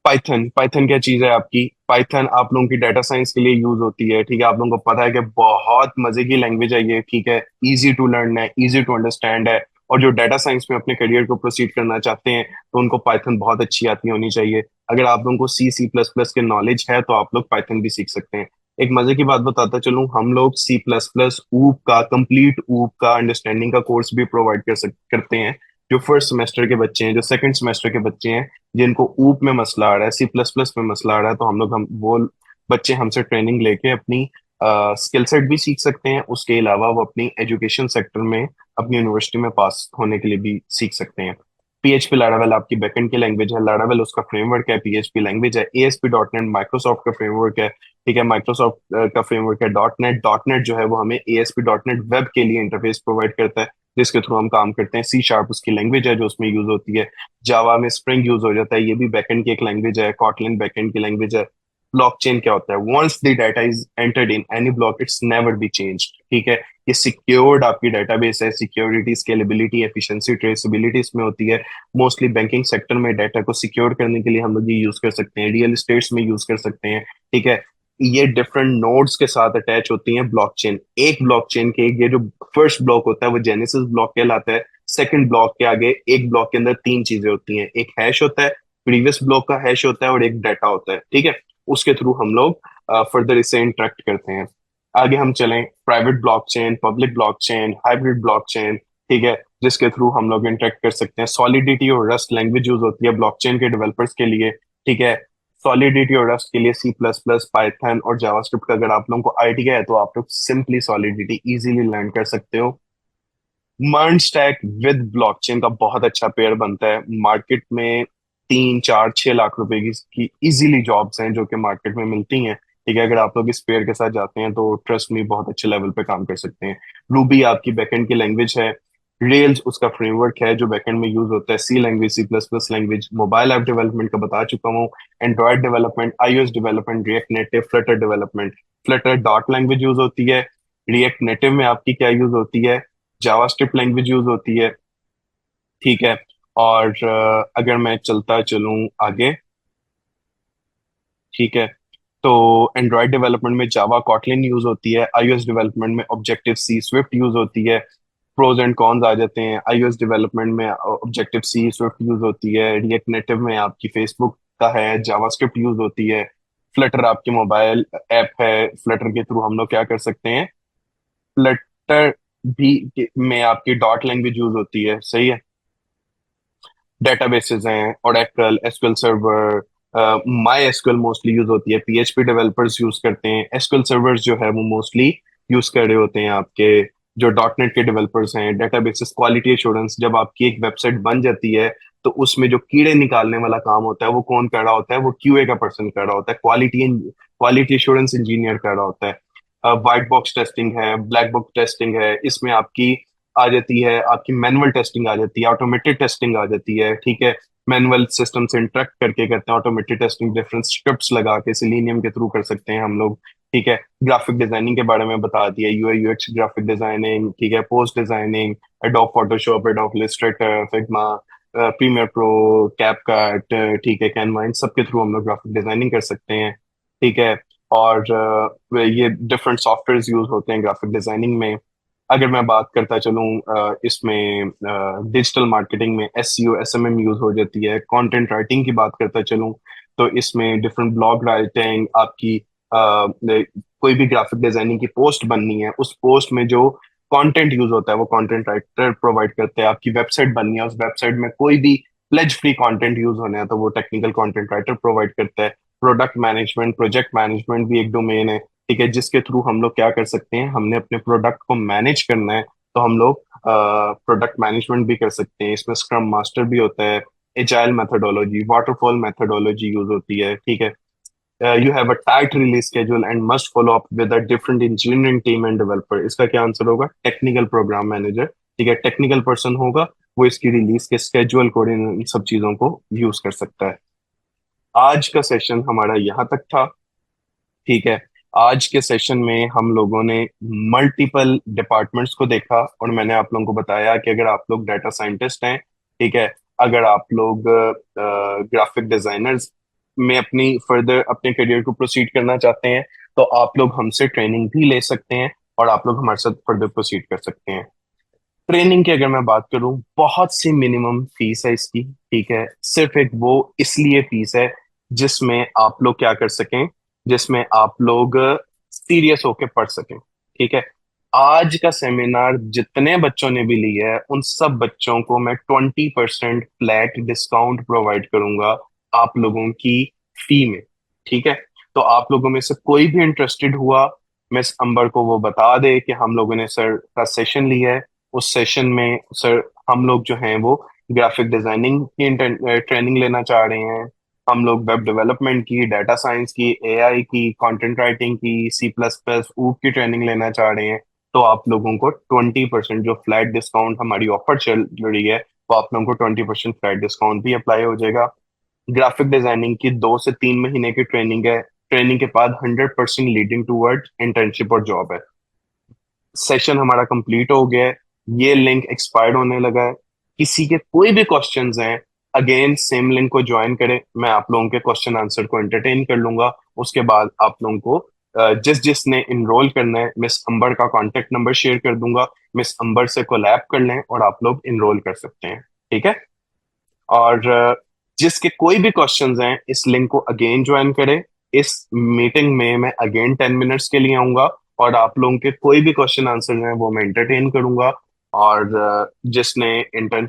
[SPEAKER 1] पाइथन, पाइथन क्या चीज है आपकी। पाइथन आप लोगों की डाटा साइंस के लिए यूज होती है। ठीक है, आप लोगों को पता है कि बहुत मजे की लैंग्वेज है ये। ठीक है, इजी टू लर्न है, इजी टू अंडरस्टैंड है। और जो डाटा साइंस में अपने करियर को प्रोसीड करना चाहते हैं तो उनको पाइथन बहुत अच्छी आती होनी चाहिए। अगर आप लोगों को सी, सी प्लस प्लस के नॉलेज है तो आप लोग पाइथन भी सीख सकते हैं। एक मजे की बात बताता चलूं, हम लोग सी प्लस प्लस ऊप का कंप्लीट ऊप का अंडरस्टैंडिंग का कोर्स भी प्रोवाइड करते हैं। जो फर्स्ट सेमेस्टर के बच्चे हैं, जो सेकंड सेमेस्टर के बच्चे हैं, जिनको ऊप में मसला आ रहा है, सी प्लस प्लस में मसला आ रहा है, तो हम वो बच्चे हमसे ट्रेनिंग लेके अपनी स्किल सेट भी सीख सकते हैं। उसके अलावा वो अपनी एजुकेशन सेक्टर में अपनी यूनिवर्सिटी में पास होने के लिए भी सीख सकते हैं। पीएचपी लारावेल आपकी बैकएंड की लैंग्वेज है। लारावेल उसका फ्रेमवर्क है, पीएचपी लैंग्वेज है। एएसपी डॉट नेट माइक्रोसॉफ्ट का फ्रेमवर्क है। ठीक है, माइक्रोसॉफ्ट का फ्रेमवर्क है। डॉट नेट जो है वो हमें एएसपी डॉट नेट वेब के लिए इंटरफेस प्रोवाइड करता है जिसके थ्रू हम काम करते हैं। सी शार्प उसकी लैंग्वेज है जो उसमें यूज होती है। जावा में स्प्रिंग यूज हो जाता है, ये भी बैकएंड की एक लैंग्वेज है। कॉटलिन बैकएंड की लैंग्वेज है। ब्लॉकचेन क्या होता है, once the data is entered in any block it's never be changed. ठीक है, ये सिक्योर्ड आपकी डेटाबेस है। सिक्योरिटी, स्केलेबिलिटी, एफिशिएंसी, ट्रेसेबिलिटी इसमें होती है। मोस्टली बैंकिंग सेक्टर में डाटा को सिक्योर करने के लिए हम लोग ये यूज कर सकते हैं। रियल एस्टेट्स में यूज कर सकते हैं। ठीक है, ये डिफरेंट नोड्स के साथ अटैच होती हैं ब्लॉकचेन। एक ब्लॉकचेन के ये जो फर्स्ट ब्लॉक होता है वो जेनेसिस ब्लॉक कहलाता है। सेकंड ब्लॉक के आगे एक ब्लॉक के अंदर तीन चीजें होती हैं, एक हैश होता है, प्रीवियस ब्लॉक का हैश होता है, और एक डाटा होता है। ठीक है, उसके थ्रू हम लोग फर्दर इसे इंटरेक्ट करते हैं। आगे हम चलें, private blockchain, public blockchain, hybrid blockchain. ठीक है, जिसके थ्रू हम लोग इंटरेक्ट कर सकते हैं। सॉलिडिटी और रस्ट लैंग्वेज यूज होती है ब्लॉकचेन के डेवलपर्स के लिए। ठीक है, सॉलिडिटी और रस्ट के लिए सी प्लस प्लस, पाइथन और जावास्क्रिप्ट का अगर आप लोगों को आइडिया है तो आप लोग सिंपली सॉलिडिटी इजीली लर्न कर सकते हो। मर्न स्टैक विद ब्लॉकचेन का बहुत अच्छा पेयर बनता है मार्केट में। 3, 4, 6 लाख रुपए की इजीली जॉब्स हैं जो कि मार्केट में मिलती हैं। ठीक है, अगर आप लोग इस पेयर के साथ जाते हैं तो ट्रस्ट में बहुत अच्छे लेवल पे काम कर सकते हैं। रूबी आपकी बैकएंड की लैंग्वेज है। रेल्स उसका फ्रेमवर्क है जो बैकएंड में यूज होता है, C language, C plus plus language. Mobile app development का बता चुका हूँ। Android development, iOS development, React Native, flutter development. Flutter डॉट लैंग्वेज यूज होती है। रिएक्ट नेटिव में आपकी क्या यूज होती है? जावास्क्रिप्ट लैंग्वेज यूज होती है। ठीक है। और अगर मैं चलता चलूं आगे, ठीक है, तो एंड्रॉयड डेवलपमेंट में जावा कॉटलिन यूज होती है। आईओएस डेवलपमेंट में ऑब्जेक्टिव सी स्विफ्ट यूज होती है। प्रोज एंड कॉन्स आ जाते हैं। आईओएस डेवलपमेंट में ऑब्जेक्टिव सी स्विफ्ट यूज होती है। रिएक्ट नेटिव में आपकी फेसबुक का है, जावास्क्रिप्ट यूज होती है। फ्लटर आपकी मोबाइल ऐप है, फ्लटर के थ्रू हम लोग क्या कर सकते हैं? फ्लटर भी में आपकी डॉट लैंग्वेज यूज होती है, सही है। डेटाबेसेस हैं, Oracle, SQL server, my SQL mostly use होती है। पीएचपी डेवलपर्स यूज करते हैं। एसक्यूएल सर्वर्स जो है वो मोस्टली यूज कर रहे होते हैं आपके जो डॉट नेट के डेवलपर्स हैं। डेटाबेसेस, क्वालिटी एश्योरेंस, जब आपकी एक वेबसाइट बन जाती है तो उसमें जो कीड़े निकालने वाला काम होता है वो कौन कर रहा होता है? वो क्यूए का पर्सन कर रहा होता है, क्वालिटी एश्योरेंस इंजीनियर कर रहा होता है। व्हाइट बॉक्स टेस्टिंग है, ब्लैक बॉक्स टेस्टिंग है, इसमें आपकी आ जाती है, आपकी मैनुअल टेस्टिंग आ जाती है, ऑटोमेटेड टेस्टिंग आ जाती है। ठीक है। मैनुअल सिस्टम से इंटरेक्ट करके करते हैं ऑटोमेटेड टेस्टिंग, डिफरेंट स्क्रिप्ट्स लगा के सिलेनियम के थ्रू कर सकते हैं हम लोग। ठीक है। ग्राफिक डिजाइनिंग के बारे में बता दिया, यूआई यूएक्स ग्राफिक डिजाइनिंग, ठीक है, post designing, Adobe Photoshop, Adobe Illustrator, Figma, Premiere Pro, CapCut, ठीक है, कैनवा, इन सब के थ्रू हम लोग ग्राफिक डिजाइनिंग कर सकते हैं। ठीक है। और ये डिफरेंट सॉफ्टवेयर यूज होते हैं ग्राफिक डिजाइनिंग में। अगर मैं बात करता चलूँ इसमें डिजिटल मार्केटिंग में एसईओ, एसएमएम यूज हो जाती है। कंटेंट राइटिंग की बात करता चलूँ तो इसमें डिफरेंट ब्लॉग राइटिंग आपकी, कोई भी ग्राफिक डिजाइनिंग की पोस्ट बननी है, उस पोस्ट में जो कंटेंट यूज होता है वो कंटेंट राइटर प्रोवाइड करते हैं। आपकी वेबसाइट बननी है, उस वेबसाइट में कोई भी प्लेज फ्री कंटेंट यूज होना है तो वो टेक्निकल कंटेंट राइटर प्रोवाइड करता है। प्रोडक्ट मैनेजमेंट, प्रोजेक्ट मैनेजमेंट भी एक डोमेन है, ठीक है, जिसके थ्रू हम लोग क्या कर सकते हैं? हमने अपने प्रोडक्ट को मैनेज करना है तो हम लोग प्रोडक्ट मैनेजमेंट भी कर सकते हैं। इसमें स्क्रम मास्टर भी होता है, agile methodology, waterfall methodology use होती है। ठीक है। You have a tight release schedule and must follow up with a different engineering team end developer. इसका क्या आंसर होगा? Technical program manager. ठीक है, टेक्निकल पर्सन होगा, वो इसकी रिलीज के स्केड्यूल को, इन सब चीजों को यूज कर सकता है। आज का सेशन हमारा यहाँ तक था। ठीक है। आज के सेशन में हम लोगों ने मल्टीपल डिपार्टमेंट्स को देखा और मैंने आप लोगों को बताया कि अगर आप लोग डाटा साइंटिस्ट हैं, ठीक है, अगर आप लोग ग्राफिक डिजाइनर्स में अपनी फर्दर अपने करियर को प्रोसीड करना चाहते हैं तो आप लोग हमसे ट्रेनिंग भी ले सकते हैं और आप लोग हमारे साथ फर्दर प्रोसीड कर सकते हैं। ट्रेनिंग की अगर मैं बात करूं, बहुत सी मिनिमम फीस है इसकी। ठीक है, सिर्फ एक वो इसलिए फीस है जिसमें आप लोग क्या कर सकें, जिसमें आप लोग सीरियस होके पढ़ सकें। ठीक है। आज का सेमिनार जितने बच्चों ने भी लिया है उन सब बच्चों को मैं 20% फ्लैट डिस्काउंट प्रोवाइड करूंगा आप लोगों की फी में। ठीक है। तो आप लोगों में से कोई भी इंटरेस्टेड हुआ, मिस अंबर को वो बता दे कि हम लोगों ने सर का सेशन लिया है। उस सेशन में सर हम लोग जो हैं वो ग्राफिक डिजाइनिंग की ट्रेनिंग लेना चाह रहे हैं। हम लोग वेब डेवलपमेंट की, डाटा साइंस की, एआई की, कंटेंट राइटिंग की, सी प्लस प्लस ऊप की ट्रेनिंग लेना चाह रहे हैं। तो आप लोगों को 20% जो फ्लैट डिस्काउंट हमारी ऑफर चल रही है, वो आप लोगों को 20% फ्लैट डिस्काउंट भी अप्लाई हो जाएगा। ग्राफिक डिजाइनिंग की 2 से 3 महीने की ट्रेनिंग है। ट्रेनिंग के बाद 100% लीडिंग टूवर्ड इंटर्नशिप और जॉब है। सेशन हमारा कंप्लीट हो गया है। ये लिंक एक्सपायर्ड होने लगा है। किसी के कोई भी क्वेश्चंस हैं, अगेन सेम लिंक को ज्वाइन करें, मैं आप लोगों के क्वेश्चन आंसर को एंटरटेन कर लूंगा। उसके बाद आप लोगों को जिस जिसने इनरोल करना है, मिस अंबर का कांटेक्ट नंबर शेयर कर दूंगा। मिस अंबर से कोलैब कर लें और आप लोग इनरोल कर सकते हैं। ठीक है। और जिसके कोई भी क्वेश्चंस हैं, इस लिंक को अगेन ज्वाइन करें। इस मीटिंग में मैं अगेन 10 मिनट्स के लिए आऊंगा और आप लोगों के कोई भी क्वेश्चन आंसर हैं वो मैं एंटरटेन करूंगा। और जिसने इंटर्न